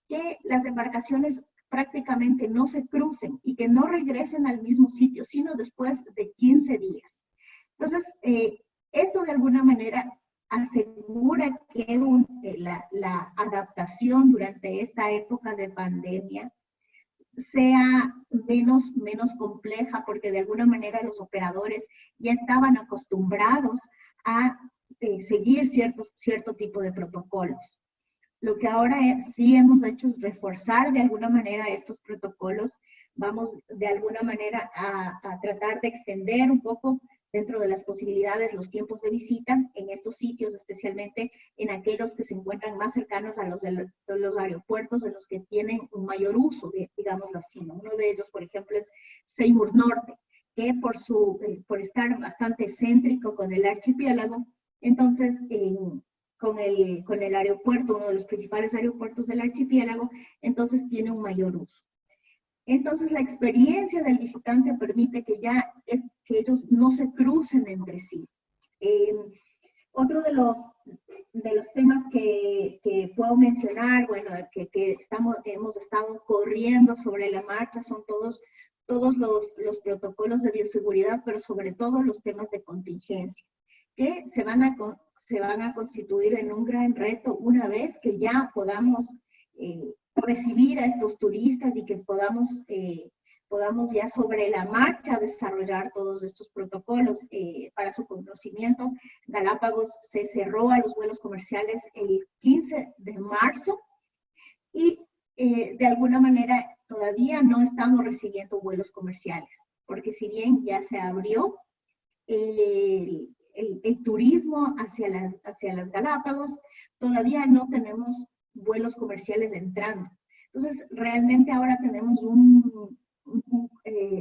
que las embarcaciones prácticamente no se crucen y que no regresen al mismo sitio, sino después de 15 días. Entonces, esto de alguna manera asegura que la adaptación durante esta época de pandemia sea menos compleja, porque de alguna manera los operadores ya estaban acostumbrados a seguir cierto tipo de protocolos. Lo que ahora sí hemos hecho es reforzar de alguna manera estos protocolos. Vamos de alguna manera a tratar de extender un poco dentro de las posibilidades los tiempos de visita en estos sitios, especialmente en aquellos que se encuentran más cercanos a los aeropuertos, en los que tienen un mayor uso, digámoslo así, ¿no? Uno de ellos, por ejemplo, es Seymour Norte, que por estar bastante céntrico con el archipiélago, entonces con el aeropuerto, uno de los principales aeropuertos del archipiélago, entonces tiene un mayor uso. Entonces, la experiencia del visitante permite que ellos no se crucen entre sí. Otro de los temas que puedo mencionar, bueno, que hemos estado corriendo sobre la marcha, son todos los protocolos de bioseguridad, pero sobre todo los temas de contingencia, que se van a constituir en un gran reto una vez que ya podamos recibir a estos turistas y que podamos ya sobre la marcha desarrollar todos estos protocolos. Para su conocimiento, Galápagos se cerró a los vuelos comerciales el 15 de marzo y de alguna manera todavía no estamos recibiendo vuelos comerciales, porque si bien ya se abrió el turismo hacia las Galápagos, todavía no tenemos vuelos comerciales entrando. Entonces, realmente ahora tenemos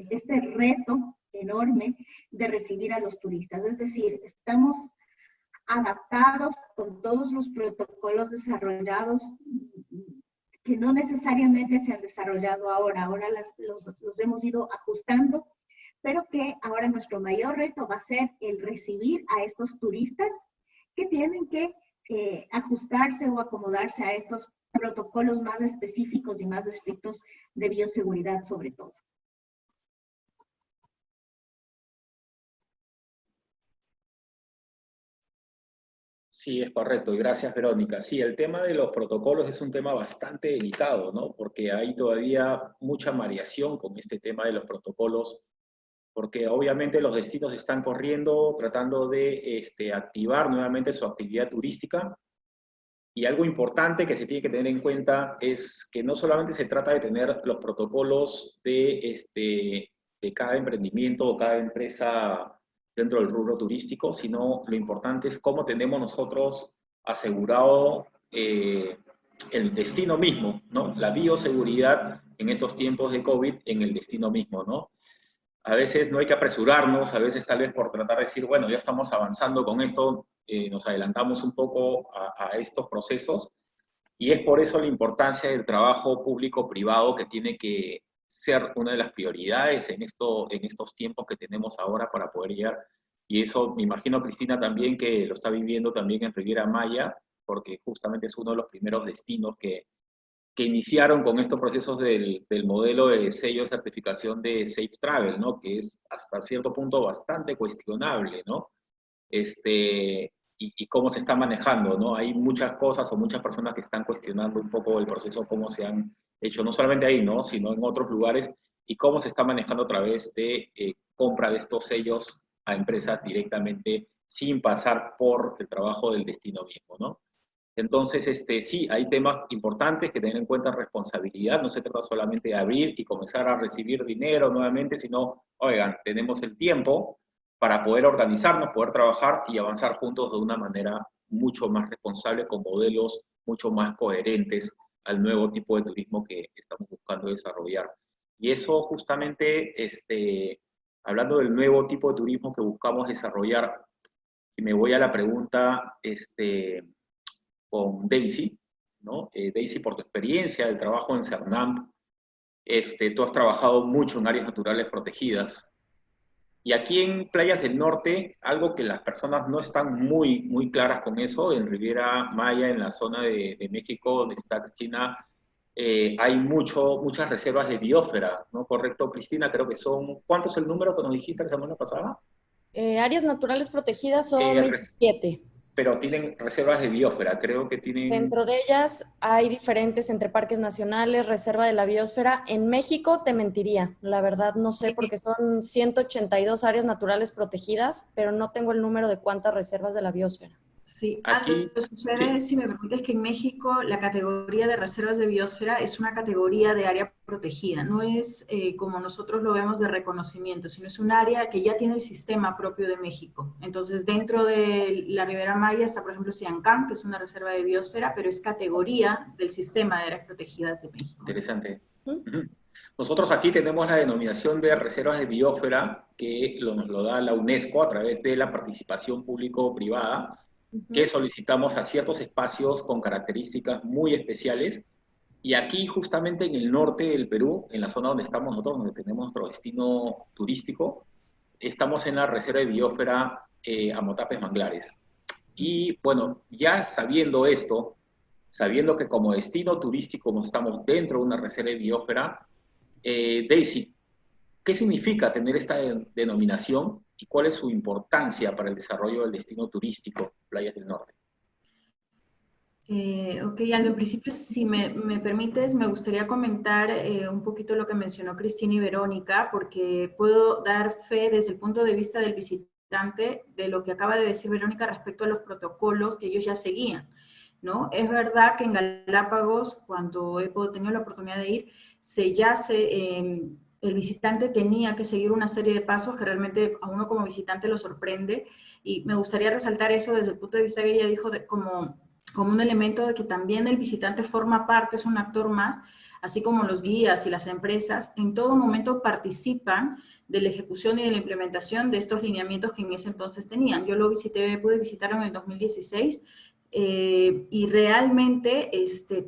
este reto enorme de recibir a los turistas. Es decir, estamos adaptados con todos los protocolos desarrollados que no necesariamente se han desarrollado ahora. Ahora los hemos ido ajustando, pero que ahora nuestro mayor reto va a ser el recibir a estos turistas que tienen que ajustarse o acomodarse a estos protocolos más específicos y más estrictos de bioseguridad sobre todo. Sí, es correcto, y gracias, Verónica. Sí, el tema de los protocolos es un tema bastante delicado, ¿no? Porque hay todavía mucha variación con este tema de los protocolos, porque obviamente los destinos están corriendo, tratando de activar nuevamente su actividad turística, y algo importante que se tiene que tener en cuenta es que no solamente se trata de tener los protocolos de cada emprendimiento o cada empresa dentro del rubro turístico, sino lo importante es cómo tenemos nosotros asegurado el destino mismo, ¿no? La bioseguridad en estos tiempos de COVID en el destino mismo, ¿no? A veces no hay que apresurarnos, a veces tal vez por tratar de decir, bueno, ya estamos avanzando con esto, nos adelantamos un poco a estos procesos, y es por eso la importancia del trabajo público-privado que tiene que ser una de las prioridades en estos tiempos que tenemos ahora para poder llegar. Y eso me imagino, Cristina, también que lo está viviendo también en Riviera Maya, porque justamente es uno de los primeros destinos que iniciaron con estos procesos del modelo de sello de certificación de Safe Travel, ¿no? Que es hasta cierto punto bastante cuestionable, ¿no? Y cómo se está manejando, ¿no? Hay muchas cosas o muchas personas que están cuestionando un poco el proceso, cómo se han hecho, no solamente ahí, ¿no? Sino en otros lugares, y cómo se está manejando a través de compra de estos sellos a empresas directamente sin pasar por el trabajo del destino mismo, ¿no? Entonces, sí, hay temas importantes que tener en cuenta responsabilidad. No se trata solamente de abrir y comenzar a recibir dinero nuevamente, sino, oigan, tenemos el tiempo para poder organizarnos, poder trabajar y avanzar juntos de una manera mucho más responsable, con modelos mucho más coherentes al nuevo tipo de turismo que estamos buscando desarrollar. Y eso justamente, hablando del nuevo tipo de turismo que buscamos desarrollar, y me voy a la pregunta, con Daisy, ¿no? Daisy, por tu experiencia del trabajo en CERNAMP, tú has trabajado mucho en áreas naturales protegidas. Y aquí en Playas del Norte, algo que las personas no están muy claras con eso, en Riviera Maya, en la zona de México, donde está Cristina, hay muchas reservas de biosfera, ¿no? ¿Correcto, Cristina? Creo que son, ¿cuánto es el número que nos dijiste la semana pasada? Áreas naturales protegidas son 27. Pero tienen reservas de biosfera, creo que tienen... Dentro de ellas hay diferentes entre parques nacionales, reserva de la biosfera. En México te mentiría, la verdad no sé, porque son 182 áreas naturales protegidas, pero no tengo el número de cuántas reservas de la biosfera. Sí, Aquí, algo que sucede, si me permites, que en México la categoría de reservas de biosfera es una categoría de área protegida, no es como nosotros lo vemos de reconocimiento, sino es un área que ya tiene el sistema propio de México. Entonces, dentro de la Riviera Maya está, por ejemplo, Siancán, que es una reserva de biosfera, pero es categoría del sistema de áreas protegidas de México. Interesante. Nosotros aquí tenemos la denominación de reservas de biosfera, que nos lo da la UNESCO a través de la participación público-privada, que solicitamos a ciertos espacios con características muy especiales. Y aquí, justamente en el norte del Perú, en la zona donde estamos nosotros, donde tenemos nuestro destino turístico, estamos en la reserva de biosfera Amotapes Manglares. Y bueno, ya sabiendo esto, sabiendo que como destino turístico estamos dentro de una reserva de biosfera, Daisy, ¿qué significa tener esta denominación y cuál es su importancia para el desarrollo del destino turístico Playas del Norte? Ok, Aldo, en principio, si me permites, me gustaría comentar un poquito lo que mencionó Cristina y Verónica, porque puedo dar fe desde el punto de vista del visitante de lo que acaba de decir Verónica respecto a los protocolos que ellos ya seguían, ¿no? Es verdad que en Galápagos, cuando he tenido la oportunidad de ir, el visitante tenía que seguir una serie de pasos que realmente a uno como visitante lo sorprende, y me gustaría resaltar eso desde el punto de vista que ella dijo como un elemento de que también el visitante forma parte, es un actor más, así como los guías y las empresas, en todo momento participan de la ejecución y de la implementación de estos lineamientos que en ese entonces tenían. Yo lo visité, pude visitarlo en el 2016, y realmente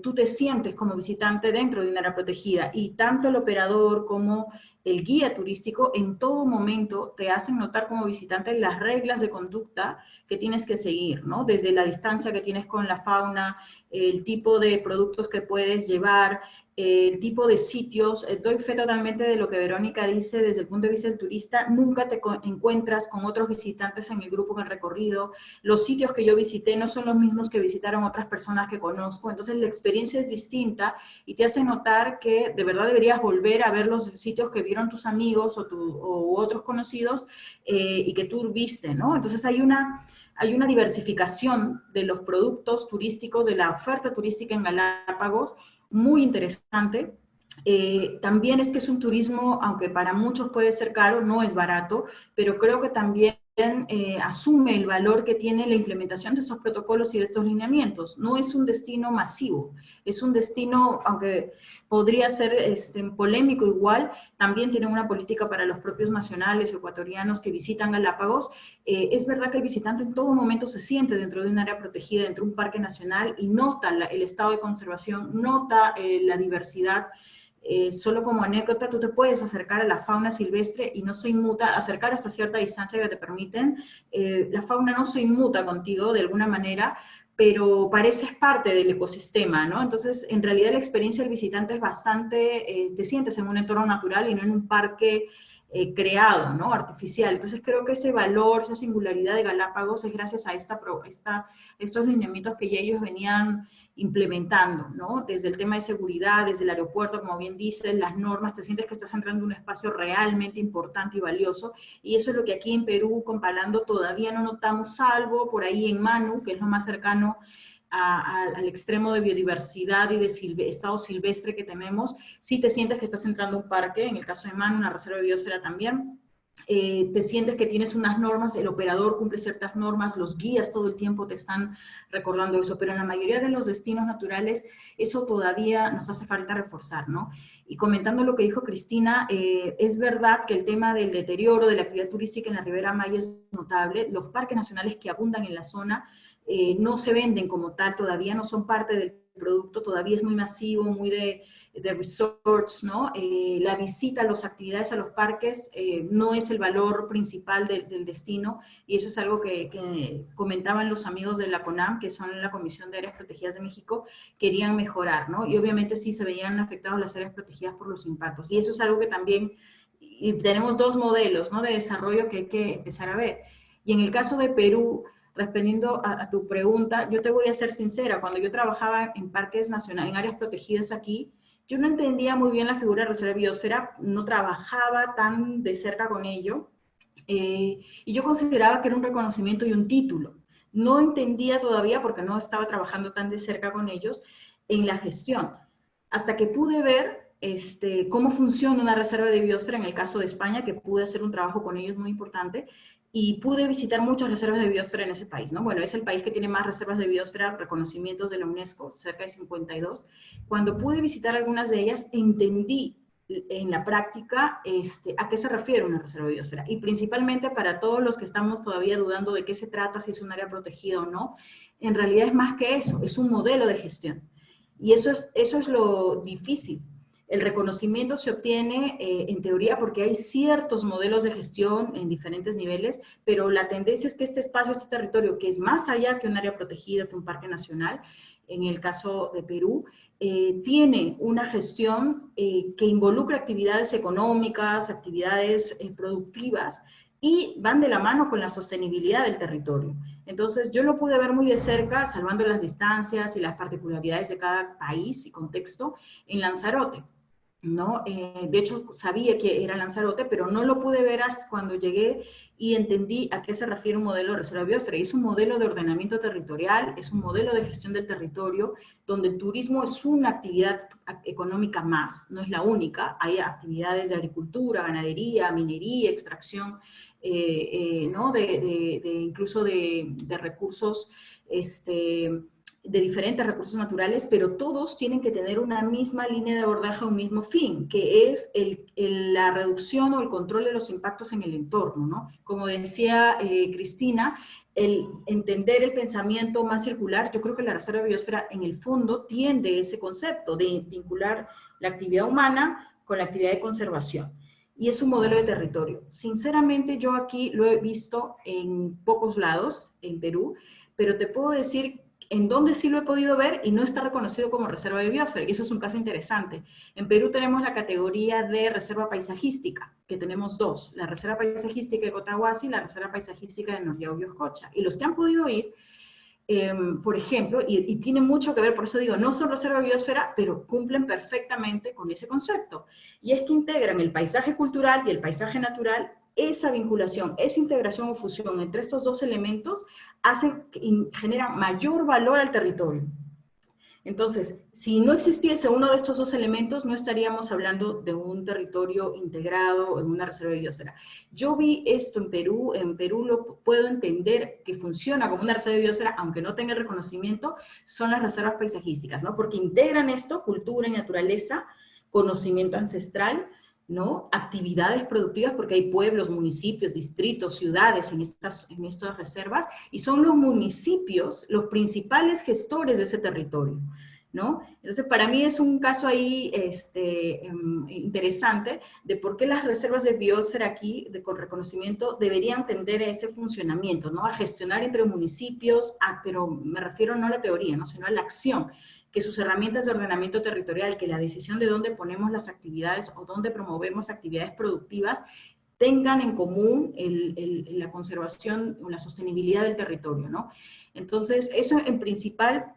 tú te sientes como visitante dentro de una área protegida, y tanto el operador como el guía turístico en todo momento te hacen notar como visitante las reglas de conducta que tienes que seguir, ¿no? Desde la distancia que tienes con la fauna, el tipo de productos que puedes llevar, el tipo de sitios. Doy fe totalmente de lo que Verónica dice desde el punto de vista del turista. Nunca te encuentras con otros visitantes en el grupo, en el recorrido. Los sitios que yo visité no son los mismos que visitaron otras personas que conozco. Entonces la experiencia es distinta y te hace notar que de verdad deberías volver a ver los sitios que vieron tus amigos o otros conocidos y que tú viste, ¿no? Entonces hay una diversificación de los productos turísticos, de la oferta turística en Galápagos, muy interesante. También es que es un turismo, aunque para muchos puede ser caro, no es barato, pero creo que también asume el valor que tiene la implementación de estos protocolos y de estos lineamientos. No es un destino masivo, es un destino, aunque podría ser polémico igual, también tienen una política para los propios nacionales o ecuatorianos que visitan Galápagos. Es verdad que el visitante en todo momento se siente dentro de un área protegida, dentro de un parque nacional, y nota el estado de conservación, nota la diversidad. Solo como anécdota, tú te puedes acercar a la fauna silvestre y no se inmuta, acercar hasta cierta distancia que te permiten. La fauna no se inmuta contigo de alguna manera, pero pareces parte del ecosistema, ¿no? Entonces, en realidad la experiencia del visitante es bastante, te sientes en un entorno natural y no en un parque creado, ¿no? Artificial. Entonces, creo que ese valor, esa singularidad de Galápagos es gracias a estos lineamientos que ya ellos venían implementando, ¿no? Desde el tema de seguridad, desde el aeropuerto, como bien dices, las normas, te sientes que estás entrando en un espacio realmente importante y valioso, y eso es lo que aquí en Perú, comparando, todavía no notamos, salvo por ahí en Manu, que es lo más cercano al extremo de biodiversidad y de estado silvestre que tenemos. Sí te sientes que estás entrando a un parque, en el caso de Manu, una reserva de biosfera también. Te sientes que tienes unas normas, el operador cumple ciertas normas, los guías todo el tiempo te están recordando eso, pero en la mayoría de los destinos naturales eso todavía nos hace falta reforzar, ¿no? Y comentando lo que dijo Cristina, es verdad que el tema del deterioro de la actividad turística en la Ribera Maya es notable. Los parques nacionales que abundan en la zona no se venden como tal, todavía no son parte del producto, todavía es muy masivo, muy de resorts, ¿no? La visita, las actividades a los parques no es el valor principal del destino, y eso es algo que comentaban los amigos de la CONAM, que son la Comisión de Áreas Protegidas de México, querían mejorar, ¿no? Y obviamente sí se veían afectados las áreas protegidas por los impactos, y eso es algo que también, y tenemos dos modelos, ¿no?, de desarrollo que hay que empezar a ver. Y en el caso de Perú, respondiendo a tu pregunta, yo te voy a ser sincera, cuando yo trabajaba en parques nacionales, en áreas protegidas aquí, yo no entendía muy bien la figura de reserva de biosfera, no trabajaba tan de cerca con ello, y yo consideraba que era un reconocimiento y un título. No entendía todavía, porque no estaba trabajando tan de cerca con ellos, en la gestión. Hasta que pude ver cómo funciona una reserva de biosfera, en el caso de España, que pude hacer un trabajo con ellos muy importante, y pude visitar muchas reservas de biosfera en ese país, ¿no? Bueno, es el país que tiene más reservas de biosfera, reconocimientos de la UNESCO, cerca de 52. Cuando pude visitar algunas de ellas, entendí en la práctica a qué se refiere una reserva de biosfera. Y principalmente para todos los que estamos todavía dudando de qué se trata, si es un área protegida o no, en realidad es más que eso, es un modelo de gestión. Y eso es lo difícil. El reconocimiento se obtiene en teoría porque hay ciertos modelos de gestión en diferentes niveles, pero la tendencia es que este espacio, este territorio, que es más allá que un área protegida, que un parque nacional, en el caso de Perú, tiene una gestión que involucra actividades económicas, actividades productivas, y van de la mano con la sostenibilidad del territorio. Entonces, yo lo pude ver muy de cerca, salvando las distancias y las particularidades de cada país y contexto, en Lanzarote, ¿no? De hecho, sabía que era Lanzarote, pero no lo pude ver hasta cuando llegué y entendí a qué se refiere un modelo de reserva de biosfera. Es un modelo de ordenamiento territorial, es un modelo de gestión del territorio, donde el turismo es una actividad económica más, no es la única. Hay actividades de agricultura, ganadería, minería, extracción, ¿no? Incluso de recursos, de diferentes recursos naturales, pero todos tienen que tener una misma línea de abordaje, un mismo fin, que es la reducción o el control de los impactos en el entorno, ¿no? Como decía Cristina, el entender el pensamiento más circular, yo creo que la reserva de biosfera en el fondo tiende ese concepto de vincular la actividad humana con la actividad de conservación. Y es un modelo de territorio. Sinceramente, yo aquí lo he visto en pocos lados, en Perú, pero te puedo decir en donde sí lo he podido ver y no está reconocido como reserva de biosfera, y eso es un caso interesante. En Perú tenemos la categoría de reserva paisajística, que tenemos dos, la reserva paisajística de Cotahuasi y la reserva paisajística de Noyau-Bioscocha. Y los que han podido ir, por ejemplo, y tiene mucho que ver, por eso digo, no son reserva de biosfera, pero cumplen perfectamente con ese concepto. Y es que integran el paisaje cultural y el paisaje natural. Esa vinculación, esa integración o fusión entre estos dos elementos genera mayor valor al territorio. Entonces, si no existiese uno de estos dos elementos, no estaríamos hablando de un territorio integrado en una reserva de biosfera. Yo vi esto en Perú lo puedo entender que funciona como una reserva de biosfera, aunque no tenga el reconocimiento, son las reservas paisajísticas, ¿no? Porque integran esto, cultura y naturaleza, conocimiento ancestral, ¿no? Actividades productivas, porque hay pueblos, municipios, distritos, ciudades en estas reservas, y son los municipios los principales gestores de ese territorio. ¿no? Entonces, para mí es un caso ahí interesante de por qué las reservas de biosfera aquí, con reconocimiento, deberían tender a ese funcionamiento, ¿no? A gestionar entre municipios, pero me refiero no a la teoría, ¿no? Sino a la acción, que sus herramientas de ordenamiento territorial, que la decisión de dónde ponemos las actividades o dónde promovemos actividades productivas, tengan en común la conservación o la sostenibilidad del territorio, ¿no? Entonces, eso en principal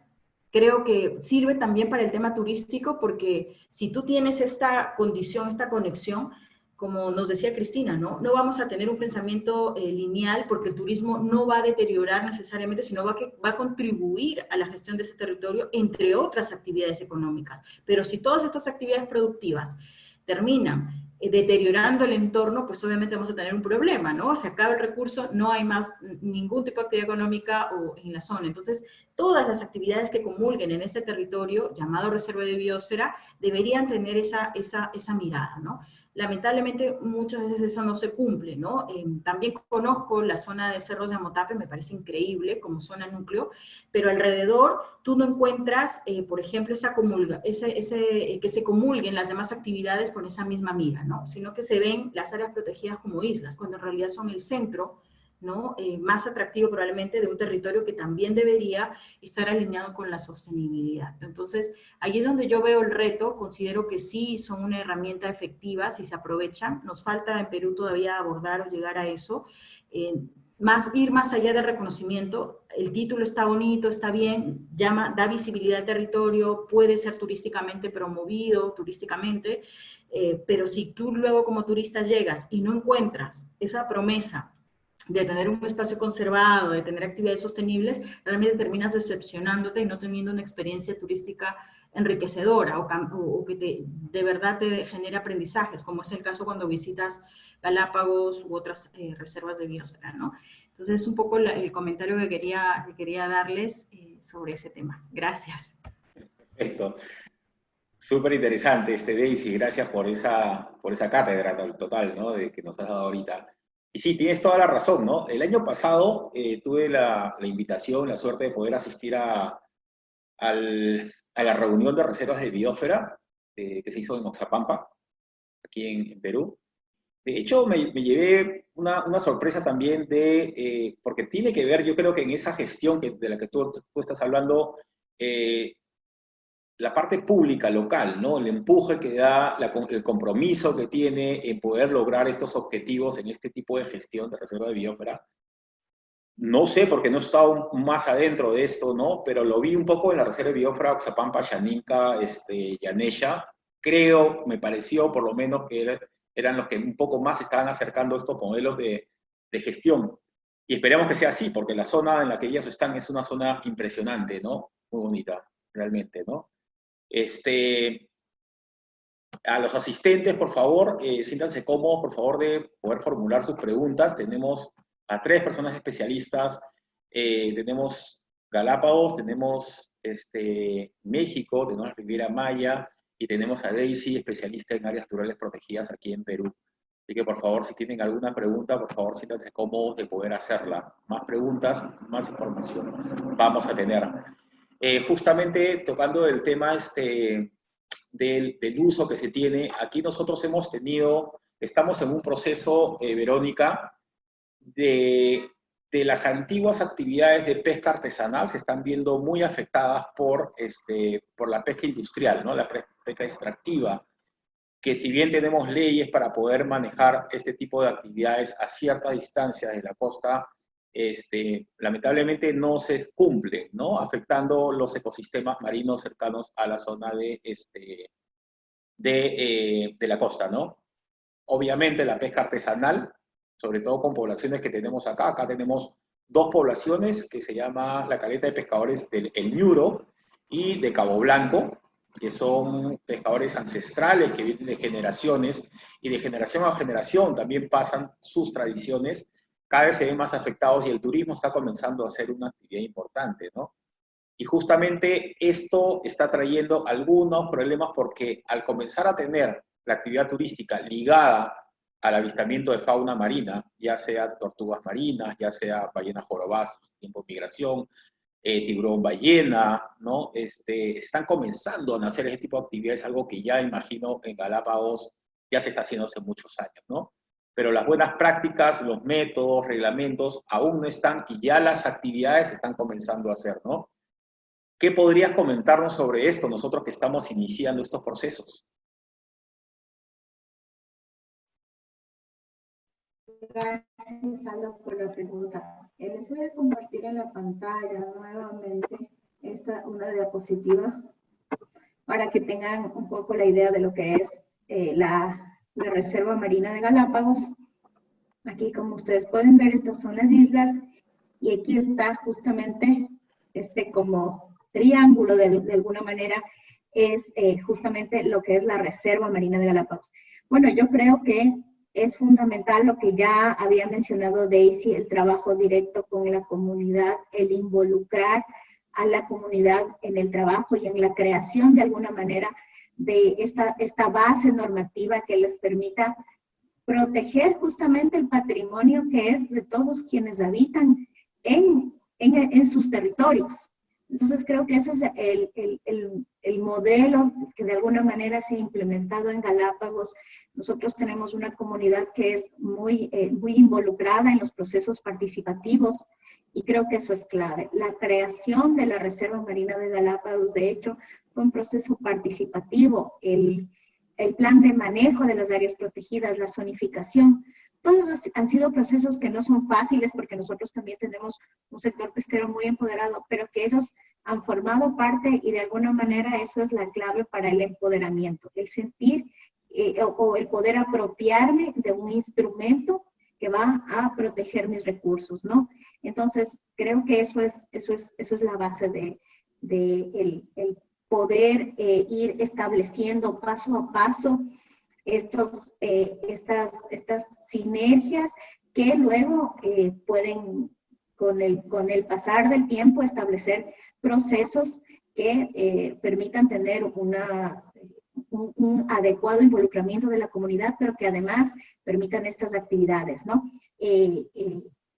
creo que sirve también para el tema turístico, porque si tú tienes esta condición, esta conexión, como nos decía Cristina, ¿no? No vamos a tener un pensamiento lineal, porque el turismo no va a deteriorar necesariamente, sino va a contribuir a la gestión de ese territorio, entre otras actividades económicas. Pero si todas estas actividades productivas terminan deteriorando el entorno, pues obviamente vamos a tener un problema, ¿no? Se acaba el recurso, no hay más ningún tipo de actividad económica en la zona. Entonces, todas las actividades que comulguen en este territorio, llamado reserva de biosfera, deberían tener esa mirada, ¿no? Lamentablemente, muchas veces eso no se cumple, ¿no? También conozco la zona de Cerros de Amotape, me parece increíble como zona núcleo, pero alrededor tú no encuentras, por ejemplo, que se comulguen las demás actividades con esa misma mira, ¿no? Sino que se ven las áreas protegidas como islas, cuando en realidad son el centro, ¿no? Más atractivo probablemente de un territorio que también debería estar alineado con la sostenibilidad. Entonces, ahí es donde yo veo el reto, considero que sí son una herramienta efectiva si se aprovechan. Nos falta en Perú todavía abordar o llegar a eso. Ir más allá del reconocimiento, el título está bonito, está bien, da visibilidad al territorio, puede ser turísticamente promovido, pero si tú luego como turista llegas y no encuentras esa promesa de tener un espacio conservado, de tener actividades sostenibles, realmente terminas decepcionándote y no teniendo una experiencia turística enriquecedora o que de verdad te genere aprendizajes, como es el caso cuando visitas Galápagos u otras reservas de biosfera, ¿no? Entonces es un poco el comentario que quería darles sobre ese tema. Gracias. Perfecto. Súper interesante, Daisy. Gracias por esa cátedra total, ¿no? Que nos has dado ahorita. Y sí, tienes toda la razón, ¿no? El año pasado tuve la invitación, la suerte de poder asistir a la reunión de reservas de biosfera que se hizo en Oxapampa, aquí en Perú. De hecho, me llevé una sorpresa también porque tiene que ver, yo creo que en esa gestión de la que tú estás hablando, la parte pública local, ¿no? El empuje que da, el compromiso que tiene en poder lograr estos objetivos en este tipo de gestión de reserva de biosfera. No sé, porque no he estado más adentro de esto, ¿no? Pero lo vi un poco en la reserva de biosfera Oxapampa, Xaninca, Yanesha. Creo, me pareció por lo menos que eran los que un poco más estaban acercando a estos modelos de gestión. Y esperemos que sea así, porque la zona en la que ellas están es una zona impresionante, ¿no? Muy bonita, realmente, ¿no? A los asistentes, por favor, siéntanse cómodos, por favor, de poder formular sus preguntas. Tenemos a 3 personas especialistas. Tenemos Galápagos, tenemos México, tenemos Riviera Maya, y tenemos a Daisy, especialista en áreas naturales protegidas aquí en Perú. Así que, por favor, si tienen alguna pregunta, por favor, siéntanse cómodos de poder hacerla. Más preguntas, más información vamos a tener. Justamente tocando el tema del uso que se tiene, aquí nosotros estamos en un proceso, Verónica, de las antiguas actividades de pesca artesanal se están viendo muy afectadas por la pesca industrial, ¿no? La pesca extractiva, que si bien tenemos leyes para poder manejar este tipo de actividades a ciertas distancias de la costa, lamentablemente no se cumple, ¿no? Afectando los ecosistemas marinos cercanos a la zona de la costa, ¿no? Obviamente la pesca artesanal, sobre todo con poblaciones que tenemos acá tenemos 2 poblaciones que se llama la caleta de pescadores del El Ñuro y de Cabo Blanco, que son pescadores ancestrales que vienen de generaciones, y de generación a generación también pasan sus tradiciones. Cada vez se ven más afectados y el turismo está comenzando a ser una actividad importante, ¿no? Y justamente esto está trayendo algunos problemas porque al comenzar a tener la actividad turística ligada al avistamiento de fauna marina, ya sea tortugas marinas, ya sea ballenas jorobadas, tiempo de migración, tiburón ballena, ¿no? Están comenzando a nacer ese tipo de actividades, algo que ya imagino en Galápagos ya se está haciendo hace muchos años, ¿no? Pero las buenas prácticas, los métodos, reglamentos, aún no están y ya las actividades están comenzando a hacer, ¿no? ¿Qué podrías comentarnos sobre esto, nosotros que estamos iniciando estos procesos? Gracias, Aldo, por la pregunta. Les voy a compartir en la pantalla nuevamente una diapositiva para que tengan un poco la idea de lo que es la Reserva Marina de Galápagos. Aquí, como ustedes pueden ver, estas son las islas y aquí está justamente como triángulo de alguna manera, es justamente lo que es la Reserva Marina de Galápagos. Bueno, yo creo que es fundamental lo que ya había mencionado Daisy, el trabajo directo con la comunidad, el involucrar a la comunidad en el trabajo y en la creación de alguna manera de esta base normativa que les permita proteger justamente el patrimonio que es de todos quienes habitan en sus territorios. Entonces creo que eso es el modelo que de alguna manera se ha implementado en Galápagos. Nosotros tenemos una comunidad que es muy involucrada en los procesos participativos y creo que eso es clave. La creación de la Reserva Marina de Galápagos, de hecho, fue un proceso participativo. El plan de manejo de las áreas protegidas, la zonificación, todos han sido procesos que no son fáciles porque nosotros también tenemos un sector pesquero muy empoderado, pero que ellos han formado parte y de alguna manera eso es la clave para el empoderamiento, el sentir o el poder apropiarme de un instrumento que va a proteger mis recursos, ¿no? Entonces, creo que eso es la base el poder ir estableciendo paso a paso estas sinergias que luego pueden, con el pasar del tiempo, establecer procesos que permitan tener un adecuado involucramiento de la comunidad, pero que además permitan estas actividades, ¿no?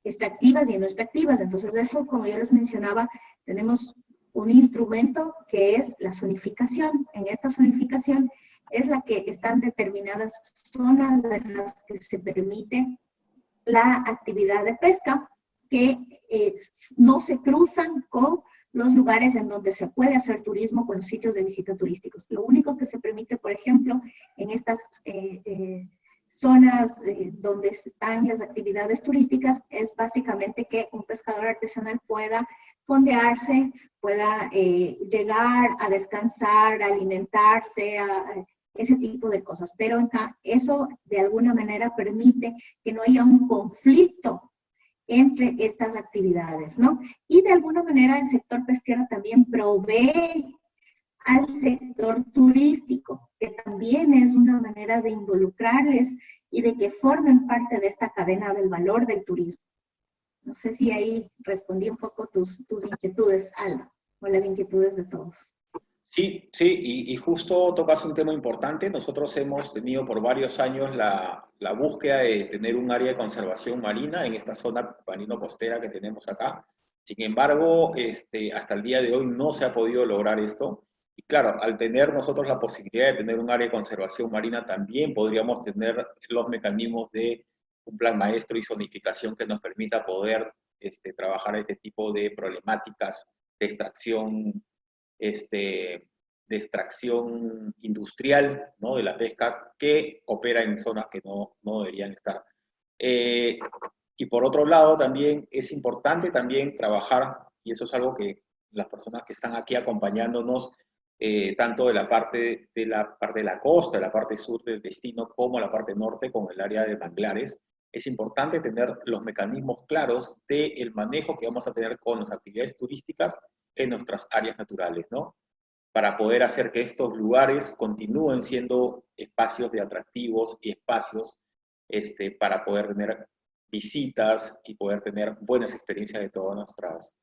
Extractivas y no extractivas. Entonces, eso, como yo les mencionaba, tenemos un instrumento que es la zonificación. En esta zonificación es la que están determinadas zonas de las que se permite la actividad de pesca, que no se cruzan con los lugares en donde se puede hacer turismo, con los sitios de visita turísticos. Lo único que se permite, por ejemplo, en estas zonas donde están las actividades turísticas es básicamente que un pescador artesanal pueda fondearse, pueda llegar a descansar, a alimentarse, ese tipo de cosas. Pero eso de alguna manera permite que no haya un conflicto entre estas actividades, ¿no? Y de alguna manera el sector pesquero también provee al sector turístico, que también es una manera de involucrarles y de que formen parte de esta cadena del valor del turismo. No sé si ahí respondí un poco tus inquietudes, Aldo, o las inquietudes de todos. Sí, sí, y justo tocas un tema importante. Nosotros hemos tenido por varios años la búsqueda de tener un área de conservación marina en esta zona marino-costera que tenemos acá. Sin embargo, hasta el día de hoy no se ha podido lograr esto. Y claro, al tener nosotros la posibilidad de tener un área de conservación marina, también podríamos tener los mecanismos de un plan maestro y zonificación que nos permita poder trabajar este tipo de problemáticas de extracción de extracción industrial, ¿no? De la pesca que opera en zonas que no deberían estar. Y por otro lado, también es importante también trabajar, y eso es algo que las personas que están aquí acompañándonos, tanto de la parte de la costa, de la parte sur del destino, como la parte norte con el área de manglares, es importante tener los mecanismos claros del manejo que vamos a tener con las actividades turísticas en nuestras áreas naturales, ¿no? Para poder hacer que estos lugares continúen siendo espacios de atractivos y espacios para poder tener visitas y poder tener buenas experiencias de todos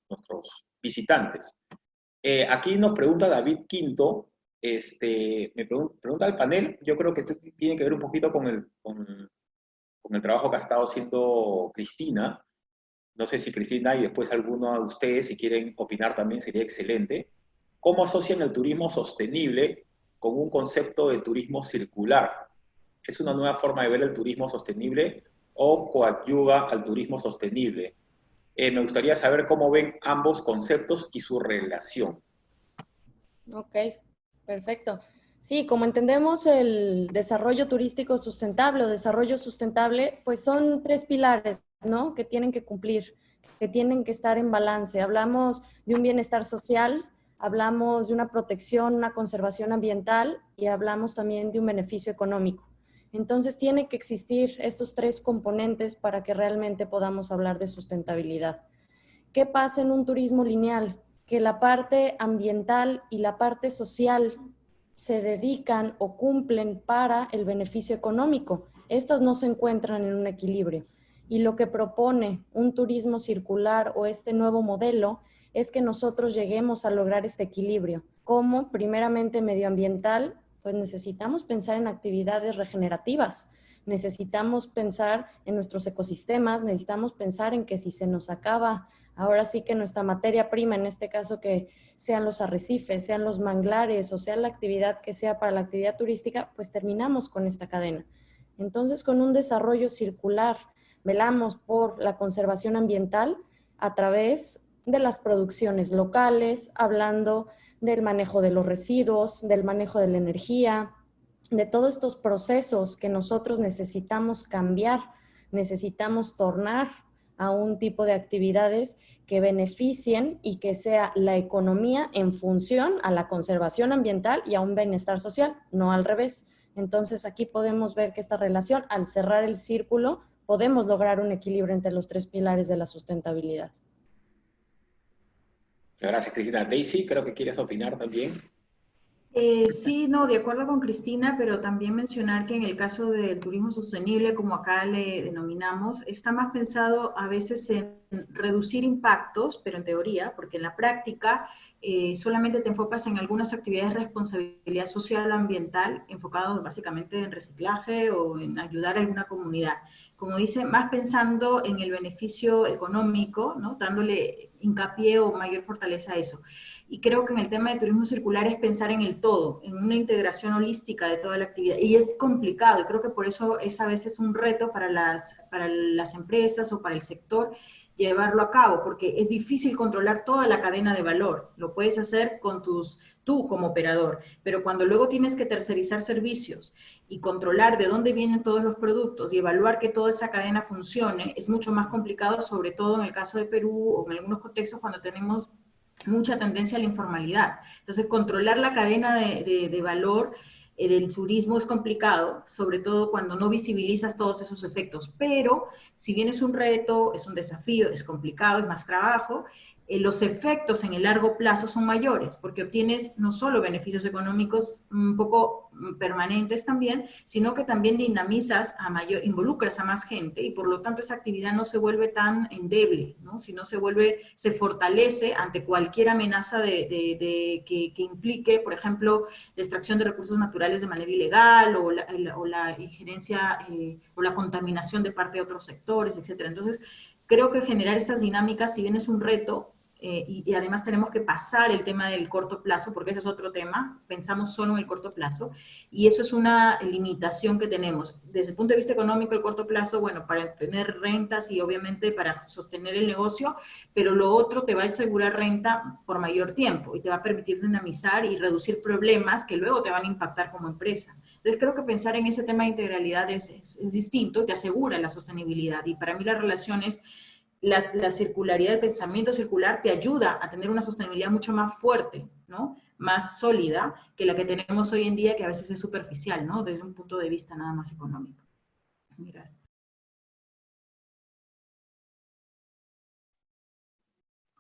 nuestros visitantes. Aquí nos pregunta David Quinto, me pregunta al panel, yo creo que esto tiene que ver un poquito con el trabajo que ha estado haciendo Cristina. no sé si Cristina y después alguno de ustedes, si quieren opinar también, sería excelente, ¿cómo asocian el turismo sostenible con un concepto de turismo circular? ¿Es una nueva forma de ver el turismo sostenible o coadyuva al turismo sostenible? Me gustaría saber cómo ven ambos conceptos y su relación. Ok, perfecto. Sí, como entendemos el desarrollo turístico sustentable o desarrollo sustentable, pues son tres pilares, ¿no? Que tienen que cumplir, que tienen que estar en balance. Hablamos de un bienestar social, hablamos de una protección, una conservación ambiental y hablamos también de un beneficio económico. Entonces, tienen que existir estos tres componentes para que realmente podamos hablar de sustentabilidad. ¿Qué pasa en un turismo lineal? Que la parte ambiental y la parte social se dedican o cumplen para el beneficio económico. Estas no se encuentran en un equilibrio. Y lo que propone un turismo circular o este nuevo modelo es que nosotros lleguemos a lograr este equilibrio. Como primeramente medioambiental, pues necesitamos pensar en actividades regenerativas, necesitamos pensar en nuestros ecosistemas, necesitamos pensar en que si se nos acaba ahora sí que nuestra materia prima, en este caso que sean los arrecifes, sean los manglares o sea la actividad que sea para la actividad turística, pues terminamos con esta cadena. Entonces, con un desarrollo circular, velamos por la conservación ambiental a través de las producciones locales, hablando del manejo de los residuos, del manejo de la energía, de todos estos procesos que nosotros necesitamos cambiar, necesitamos tornar a un tipo de actividades que beneficien y que sea la economía en función a la conservación ambiental y a un bienestar social, no al revés. Entonces aquí podemos ver que esta relación, al cerrar el círculo, podemos lograr un equilibrio entre los tres pilares de la sustentabilidad. Gracias, Cristina. Daisy, creo que quieres opinar también. Sí, no, de acuerdo con Cristina, pero también mencionar que en el caso del turismo sostenible, como acá le denominamos, está más pensado a veces en reducir impactos, pero en teoría, porque en la práctica solamente te enfocas en algunas actividades de responsabilidad social o ambiental, enfocados básicamente en reciclaje o en ayudar a alguna comunidad. Como dice, más pensando en el beneficio económico, ¿no? Dándole hincapié o mayor fortaleza a eso. Y creo que en el tema de turismo circular es pensar en el todo, en una integración holística de toda la actividad. Y es complicado, y creo que por eso es a veces un reto para las empresas o para el sector llevarlo a cabo, porque es difícil controlar toda la cadena de valor. Lo puedes hacer con tú como operador, pero cuando luego tienes que tercerizar servicios y controlar de dónde vienen todos los productos y evaluar que toda esa cadena funcione, es mucho más complicado, sobre todo en el caso de Perú o en algunos contextos cuando tenemos mucha tendencia a la informalidad. Entonces, controlar la cadena de valor del turismo es complicado, sobre todo cuando no visibilizas todos esos efectos. Pero, si bien es un reto, es un desafío, es complicado, es más trabajo, los efectos en el largo plazo son mayores, porque obtienes no solo beneficios económicos un poco permanentes también, sino que también dinamizas involucras a más gente y por lo tanto esa actividad no se vuelve tan endeble, ¿no? Sino se fortalece ante cualquier amenaza que implique, por ejemplo, la extracción de recursos naturales de manera ilegal o la injerencia o la contaminación de parte de otros sectores, etcétera. Entonces, creo que generar esas dinámicas, si bien es un reto, y además tenemos que pasar el tema del corto plazo, porque ese es otro tema, pensamos solo en el corto plazo, y eso es una limitación que tenemos. Desde el punto de vista económico, el corto plazo, bueno, para tener rentas y obviamente para sostener el negocio, pero lo otro te va a asegurar renta por mayor tiempo y te va a permitir dinamizar y reducir problemas que luego te van a impactar como empresa. Entonces creo que pensar en ese tema de integralidad es distinto, te asegura la sostenibilidad, y para mí la relación es la circularidad, el pensamiento circular te ayuda a tener una sostenibilidad mucho más fuerte, ¿no? Más sólida que la que tenemos hoy en día, que a veces es superficial, ¿no? Desde un punto de vista nada más económico. Gracias.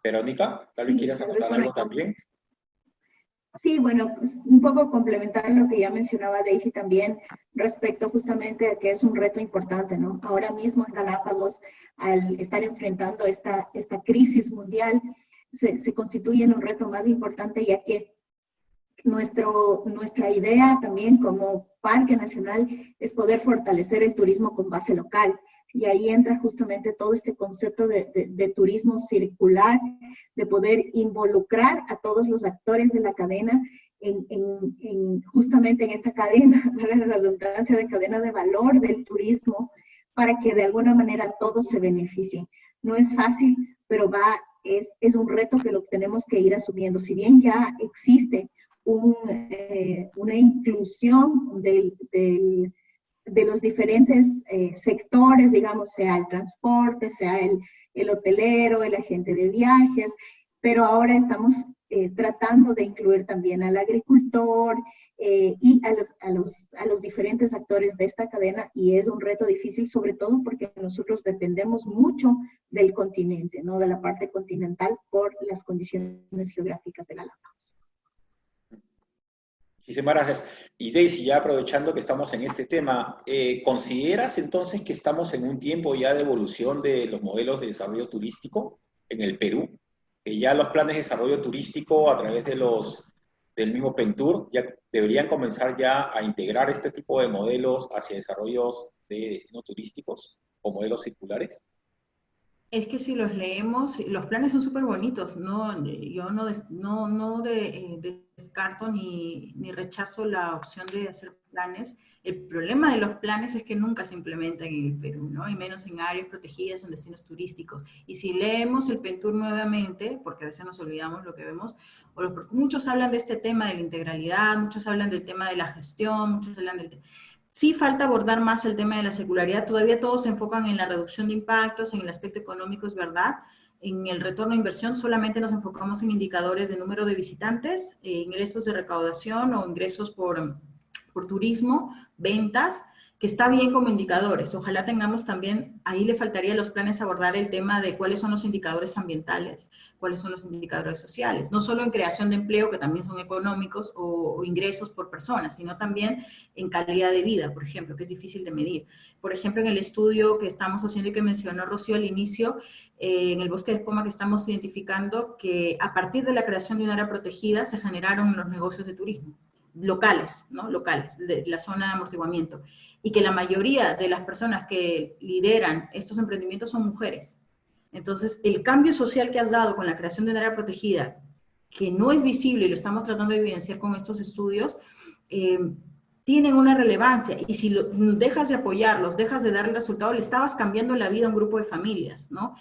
Verónica, tal vez quieras acotar algo también. Sí, bueno, pues un poco complementar lo que ya mencionaba Daisy también respecto justamente a que es un reto importante, ¿no? Ahora mismo en Galápagos, al estar enfrentando esta crisis mundial, se constituye en un reto más importante, ya que nuestra idea también como parque nacional es poder fortalecer el turismo con base local, y ahí entra justamente todo este concepto de turismo circular, de poder involucrar a todos los actores de la cadena justamente en esta cadena, la redundancia, de cadena de valor del turismo, para que de alguna manera todos se beneficien. No es fácil, pero es un reto que lo tenemos que ir asumiendo. Si bien ya existe una inclusión de los diferentes sectores, digamos, sea el transporte, sea el hotelero, el agente de viajes, pero ahora estamos tratando de incluir también al agricultor y a los diferentes actores de esta cadena, y es un reto difícil, sobre todo porque nosotros dependemos mucho del continente, ¿no? De la parte continental, por las condiciones geográficas de Galápagos. Muchísimas gracias. Y Daisy, ya aprovechando que estamos en este tema, ¿consideras entonces que estamos en un tiempo ya de evolución de los modelos de desarrollo turístico en el Perú? Que ya los planes de desarrollo turístico a través del mismo Pentur ya deberían comenzar ya a integrar este tipo de modelos hacia desarrollos de destinos turísticos o modelos circulares. Es que si los leemos, los planes son súper bonitos, ¿no? Yo no descarto ni rechazo la opción de hacer planes. El problema de los planes es que nunca se implementan en el Perú, ¿no? Y menos en áreas protegidas o en destinos turísticos. Y si leemos el Pentur nuevamente, porque a veces nos olvidamos lo que vemos, muchos hablan de este tema de la integralidad, muchos hablan del tema de la gestión, muchos hablan del sí falta abordar más el tema de la circularidad. Todavía todos se enfocan en la reducción de impactos, en el aspecto económico, es verdad. En el retorno a inversión solamente nos enfocamos en indicadores de número de visitantes, ingresos de recaudación o ingresos por turismo, ventas, que está bien como indicadores. Ojalá tengamos también, ahí le faltaría a los planes abordar el tema de cuáles son los indicadores ambientales, cuáles son los indicadores sociales, no solo en creación de empleo, que también son económicos, o ingresos por persona, sino también en calidad de vida, por ejemplo, que es difícil de medir. Por ejemplo, en el estudio que estamos haciendo y que mencionó Rocío al inicio, en el Bosque de Poma, que estamos identificando que a partir de la creación de un área protegida se generaron los negocios de turismo locales, ¿no? Locales, de la zona de amortiguamiento, y que la mayoría de las personas que lideran estos emprendimientos son mujeres. Entonces, el cambio social que has dado con la creación de un área protegida, que no es visible y lo estamos tratando de evidenciar con estos estudios, tienen una relevancia, y si dejas de apoyarlos, dejas de darle resultado, le estabas cambiando la vida a un grupo de familias, ¿no?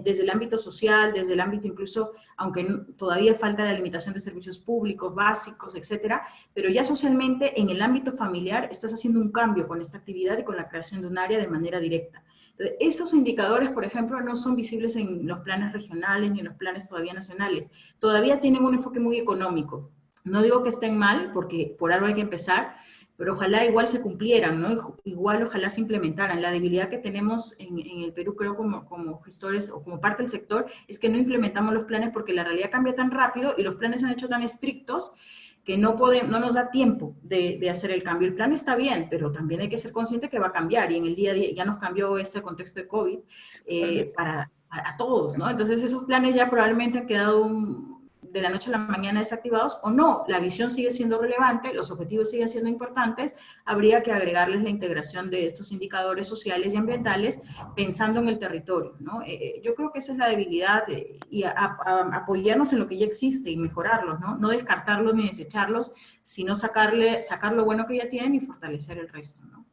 Desde el ámbito social, desde el ámbito incluso, aunque todavía falta la limitación de servicios públicos, básicos, etcétera, pero ya socialmente, en el ámbito familiar, estás haciendo un cambio con esta actividad y con la creación de un área de manera directa. Entonces, esos indicadores, por ejemplo, no son visibles en los planes regionales ni en los planes todavía nacionales. Todavía tienen un enfoque muy económico. No digo que estén mal, porque por algo hay que empezar, pero ojalá igual se cumplieran, ¿no? Igual ojalá se implementaran. La debilidad que tenemos en el Perú, creo, como gestores o como parte del sector, es que no implementamos los planes porque la realidad cambia tan rápido y los planes se han hecho tan estrictos que no nos da tiempo de hacer el cambio. El plan está bien, pero también hay que ser consciente que va a cambiar, y en el día a día ya nos cambió este contexto de COVID para todos, ¿no? Entonces esos planes ya probablemente han quedado de la noche a la mañana desactivados, o no, la visión sigue siendo relevante, los objetivos siguen siendo importantes, habría que agregarles la integración de estos indicadores sociales y ambientales pensando en el territorio, ¿no? Yo creo que esa es la debilidad, y apoyarnos en lo que ya existe y mejorarlos, ¿no? No descartarlos ni desecharlos, sino sacar lo bueno que ya tienen y fortalecer el resto, ¿no?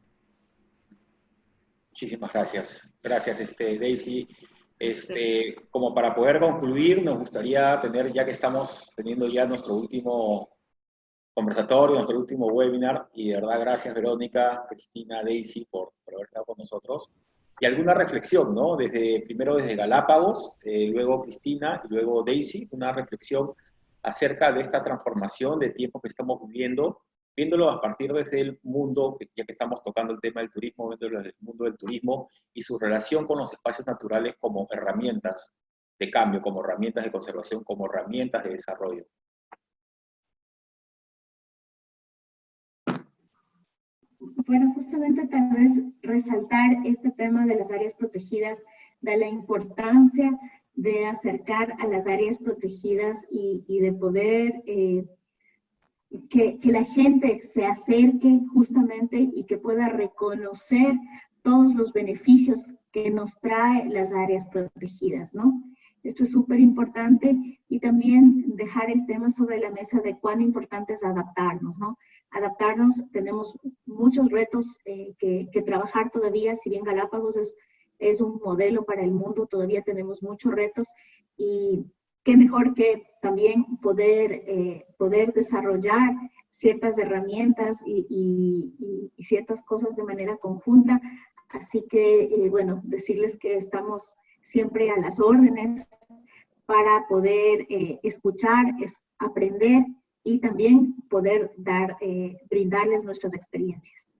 Muchísimas gracias. Gracias, Daisy. Como para poder concluir, nos gustaría tener, ya que estamos teniendo ya nuestro último conversatorio, nuestro último webinar, y de verdad gracias Verónica, Cristina, Daisy por haber estado con nosotros, y alguna reflexión, ¿no? Primero desde Galápagos, luego Cristina y luego Daisy, una reflexión acerca de esta transformación de tiempo que estamos viviendo, viéndolo a partir desde el mundo, ya que estamos tocando el tema del turismo, viéndolo desde el mundo del turismo y su relación con los espacios naturales como herramientas de cambio, como herramientas de conservación, como herramientas de desarrollo. Bueno, justamente tal vez resaltar este tema de las áreas protegidas, de la importancia de acercar a las áreas protegidas y de poder que la gente se acerque justamente y que pueda reconocer todos los beneficios que nos trae las áreas protegidas, ¿no? Esto es súper importante y también dejar el tema sobre la mesa de cuán importante es adaptarnos, ¿no? Adaptarnos, tenemos muchos retos que trabajar todavía, si bien Galápagos es un modelo para el mundo, todavía tenemos muchos retos y qué mejor que también poder desarrollar ciertas herramientas y ciertas cosas de manera conjunta. Así que, bueno, decirles que estamos siempre a las órdenes para poder escuchar, aprender y también poder brindarles nuestras experiencias.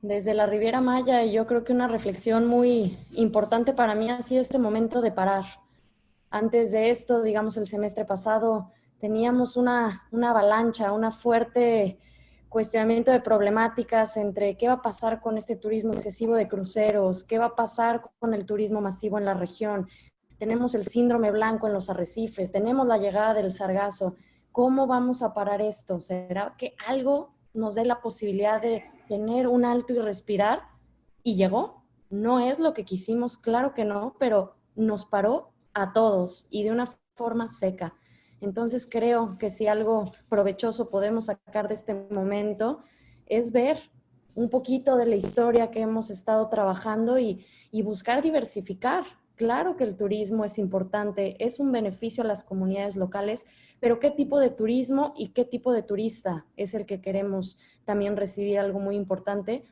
Desde la Riviera Maya, yo creo que una reflexión muy importante para mí ha sido este momento de parar. Antes de esto, digamos el semestre pasado, teníamos una avalancha, una fuerte cuestionamiento de problemáticas entre qué va a pasar con este turismo excesivo de cruceros, qué va a pasar con el turismo masivo en la región. Tenemos el síndrome blanco en los arrecifes, tenemos la llegada del sargazo. ¿Cómo vamos a parar esto? ¿Será que algo nos dé la posibilidad de tener un alto y respirar? ¿Y llegó? No es lo que quisimos, claro que no, pero nos paró a todos y de una forma seca. Entonces creo que si algo provechoso podemos sacar de este momento es ver un poquito de la historia que hemos estado trabajando y buscar diversificar. Claro que el turismo es importante, es un beneficio a las comunidades locales, pero ¿qué tipo de turismo y qué tipo de turista es el que queremos también recibir? Algo muy importante.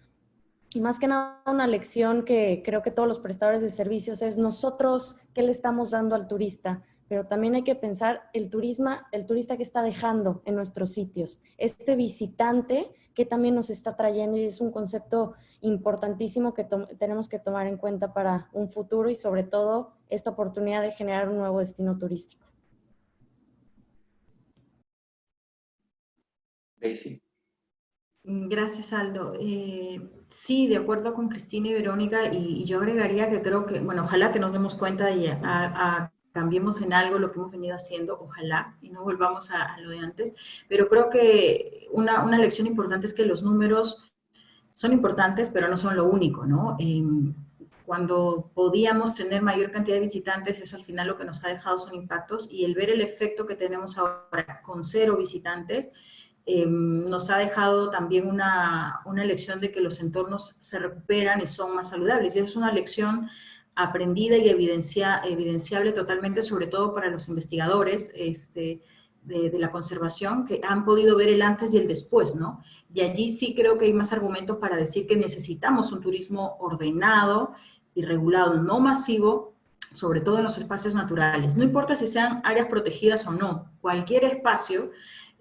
Y más que nada una lección que creo que todos los prestadores de servicios es nosotros qué le estamos dando al turista, pero también hay que pensar el turista que está dejando en nuestros sitios, este visitante que también nos está trayendo, y es un concepto importantísimo que tenemos que tomar en cuenta para un futuro y sobre todo esta oportunidad de generar un nuevo destino turístico. Daisy. Gracias, Aldo. Sí, de acuerdo con Cristina y Verónica, y yo agregaría que creo que, bueno, ojalá que nos demos cuenta y cambiemos en algo lo que hemos venido haciendo, ojalá, y no volvamos a lo de antes, pero creo que una lección importante es que los números son importantes, pero no son lo único, ¿no? Cuando podíamos tener mayor cantidad de visitantes, eso al final lo que nos ha dejado son impactos, y el ver el efecto que tenemos ahora con 0 visitantes, nos ha dejado también una lección de que los entornos se recuperan y son más saludables. Y eso es una lección aprendida y evidenciable totalmente, sobre todo para los investigadores de la conservación, que han podido ver el antes y el después, ¿no? Y allí sí creo que hay más argumentos para decir que necesitamos un turismo ordenado y regulado, no masivo, sobre todo en los espacios naturales. No importa si sean áreas protegidas o no, cualquier espacio,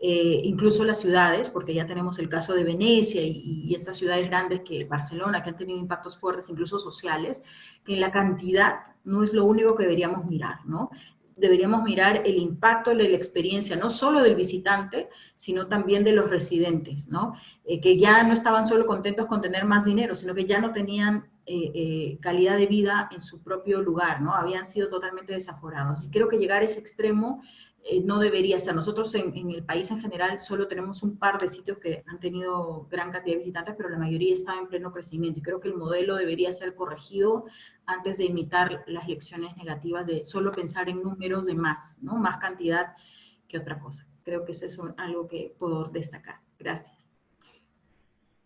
incluso las ciudades, porque ya tenemos el caso de Venecia y estas ciudades grandes que Barcelona, que han tenido impactos fuertes, incluso sociales, que en la cantidad no es lo único que deberíamos mirar, ¿no? Deberíamos mirar el impacto de la experiencia, no solo del visitante, sino también de los residentes, ¿no? Que ya no estaban solo contentos con tener más dinero, sino que ya no tenían calidad de vida en su propio lugar, ¿no? Habían sido totalmente desaforados. Y creo que llegar a ese extremo no debería ser. Nosotros en el país en general solo tenemos un par de sitios que han tenido gran cantidad de visitantes, pero la mayoría está en pleno crecimiento. Y creo que el modelo debería ser corregido antes de imitar las lecciones negativas de solo pensar en números de más, ¿no? Más cantidad que otra cosa. Creo que eso es algo que puedo destacar. Gracias.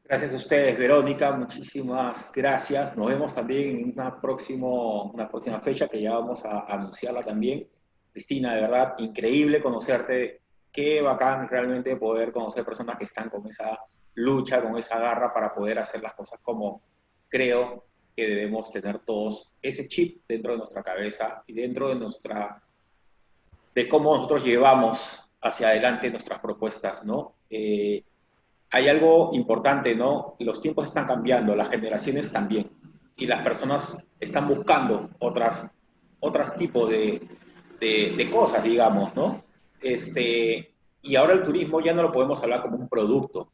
Gracias a ustedes, Verónica, muchísimas gracias. Nos vemos también en una próxima fecha que ya vamos a anunciarla también. Cristina, de verdad, increíble conocerte. Qué bacán realmente poder conocer personas que están con esa lucha, con esa garra para poder hacer las cosas como creo que debemos tener todos ese chip dentro de nuestra cabeza y dentro de cómo nosotros llevamos hacia adelante nuestras propuestas, ¿no? Hay algo importante, ¿no? Los tiempos están cambiando, las generaciones también, y las personas están buscando otros tipos de cosas, digamos, ¿no? Y ahora el turismo ya no lo podemos hablar como un producto.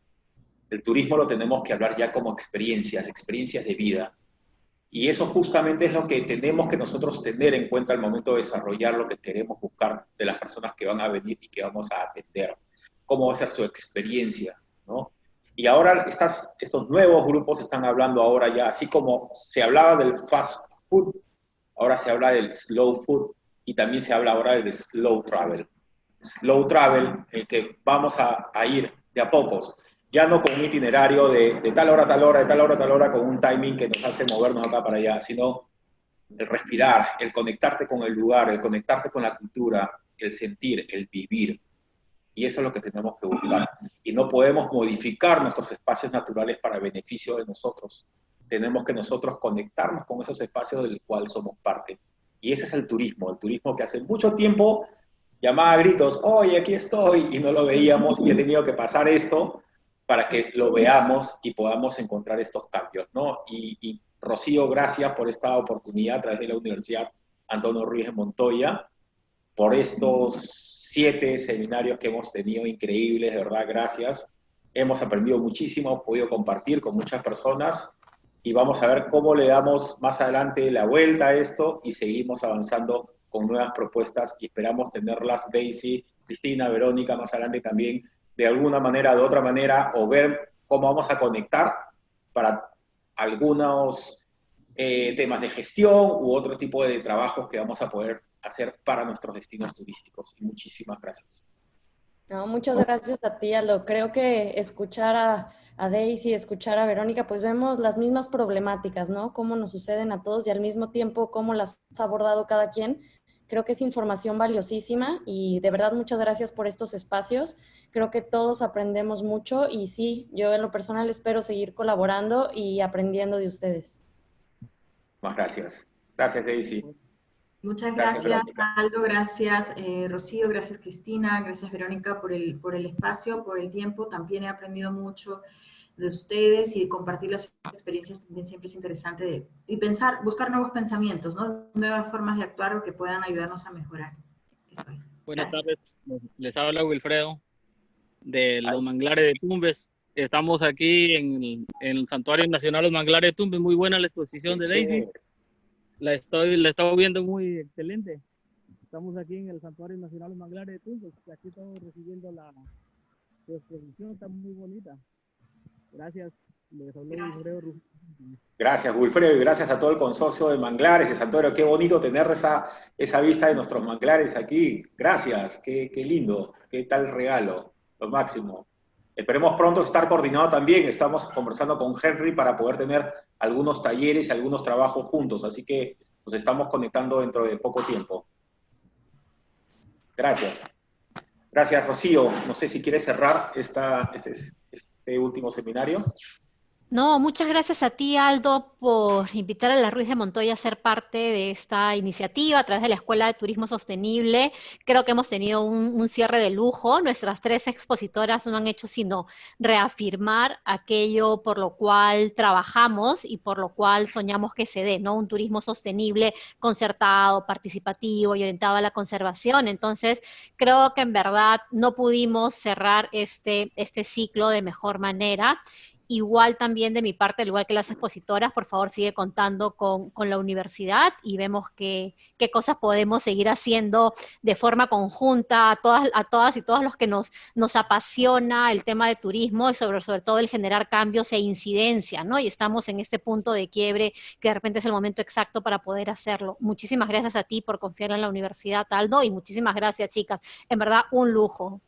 El turismo lo tenemos que hablar ya como experiencias de vida. Y eso justamente es lo que tenemos que nosotros tener en cuenta al momento de desarrollar lo que queremos buscar de las personas que van a venir y que vamos a atender. Cómo va a ser su experiencia, ¿no? Y ahora estos nuevos grupos están hablando ahora ya, así como se hablaba del fast food, ahora se habla del slow food y también se habla ahora del slow travel. Slow travel, el que vamos a ir de a pocos, ya no con un itinerario de tal hora a tal hora, de tal hora a tal hora, con un timing que nos hace movernos acá para allá, sino el respirar, el conectarte con el lugar, el conectarte con la cultura, el sentir, el vivir. Y eso es lo que tenemos que buscar. Y no podemos modificar nuestros espacios naturales para beneficio de nosotros. Tenemos que nosotros conectarnos con esos espacios del cual somos parte. Y ese es el turismo que hace mucho tiempo llamaba a gritos, oye, aquí estoy, y no lo veíamos, y he tenido que pasar esto para que lo veamos y podamos encontrar estos cambios, ¿no? Y Rocío, gracias por esta oportunidad a través de la Universidad Antonio Ruiz de Montoya, por estos 7 seminarios que hemos tenido increíbles, de verdad, gracias. Hemos aprendido muchísimo, hemos podido compartir con muchas personas y vamos a ver cómo le damos más adelante la vuelta a esto y seguimos avanzando con nuevas propuestas y esperamos tenerlas, Daisy, Cristina, Verónica, más adelante también, de alguna manera, de otra manera, o ver cómo vamos a conectar para algunos temas de gestión u otro tipo de trabajos que vamos a poder hacer para nuestros destinos turísticos. Y muchísimas gracias. No, muchas gracias a ti, Aldo. Creo que escuchar a Daisy, escuchar a Verónica, pues vemos las mismas problemáticas, ¿no? Cómo nos suceden a todos y al mismo tiempo cómo las ha abordado cada quien. Creo que es información valiosísima y de verdad muchas gracias por estos espacios. Creo que todos aprendemos mucho y sí, yo en lo personal espero seguir colaborando y aprendiendo de ustedes. Más gracias. Gracias, Daisy. Muchas Gracias, gracias, Verónica. Aldo, gracias, Rocío, gracias, Cristina, gracias, Verónica, por el espacio, por el tiempo. También he aprendido mucho de ustedes y compartir las experiencias también siempre es interesante. Y pensar, buscar nuevos pensamientos, ¿no? Nuevas formas de actuar que puedan ayudarnos a mejorar. Eso es. Buenas Gracias. tardes, les habla Wilfredo de los Manglares de Tumbes. Estamos aquí en el Santuario Nacional Los Manglares de Tumbes. Muy buena la exposición de Daisy. La estaba viendo muy excelente. Estamos aquí en el Santuario Nacional Los Manglares de Tumbes. Aquí estamos recibiendo su exposición, está muy bonita. Gracias. Les habló Wilfredo Rufino. Gracias, Wilfredo, y gracias a todo el consorcio de manglares de Santuario. Qué bonito tener esa vista de nuestros manglares aquí. Gracias, qué lindo, qué tal regalo, lo máximo. Esperemos pronto estar coordinado también. Estamos conversando con Henry para poder tener algunos talleres y algunos trabajos juntos, así que nos estamos conectando dentro de poco tiempo. Gracias. Gracias, Rocío. No sé si quieres cerrar este último seminario. No, muchas gracias a ti, Aldo, por invitar a la Ruiz de Montoya a ser parte de esta iniciativa a través de la Escuela de Turismo Sostenible. Creo que hemos tenido un cierre de lujo. Nuestras 3 expositoras no han hecho sino reafirmar aquello por lo cual trabajamos y por lo cual soñamos que se dé, ¿no? Un turismo sostenible, concertado, participativo y orientado a la conservación. Entonces, creo que en verdad no pudimos cerrar este ciclo de mejor manera. Igual también de mi parte, al igual que las expositoras, por favor sigue contando con la universidad y vemos qué cosas podemos seguir haciendo de forma conjunta a todas y todos los que nos apasiona el tema de turismo y sobre todo el generar cambios e incidencia, ¿no? Y estamos en este punto de quiebre que de repente es el momento exacto para poder hacerlo. Muchísimas gracias a ti por confiar en la universidad, Aldo, y muchísimas gracias, chicas. En verdad, un lujo.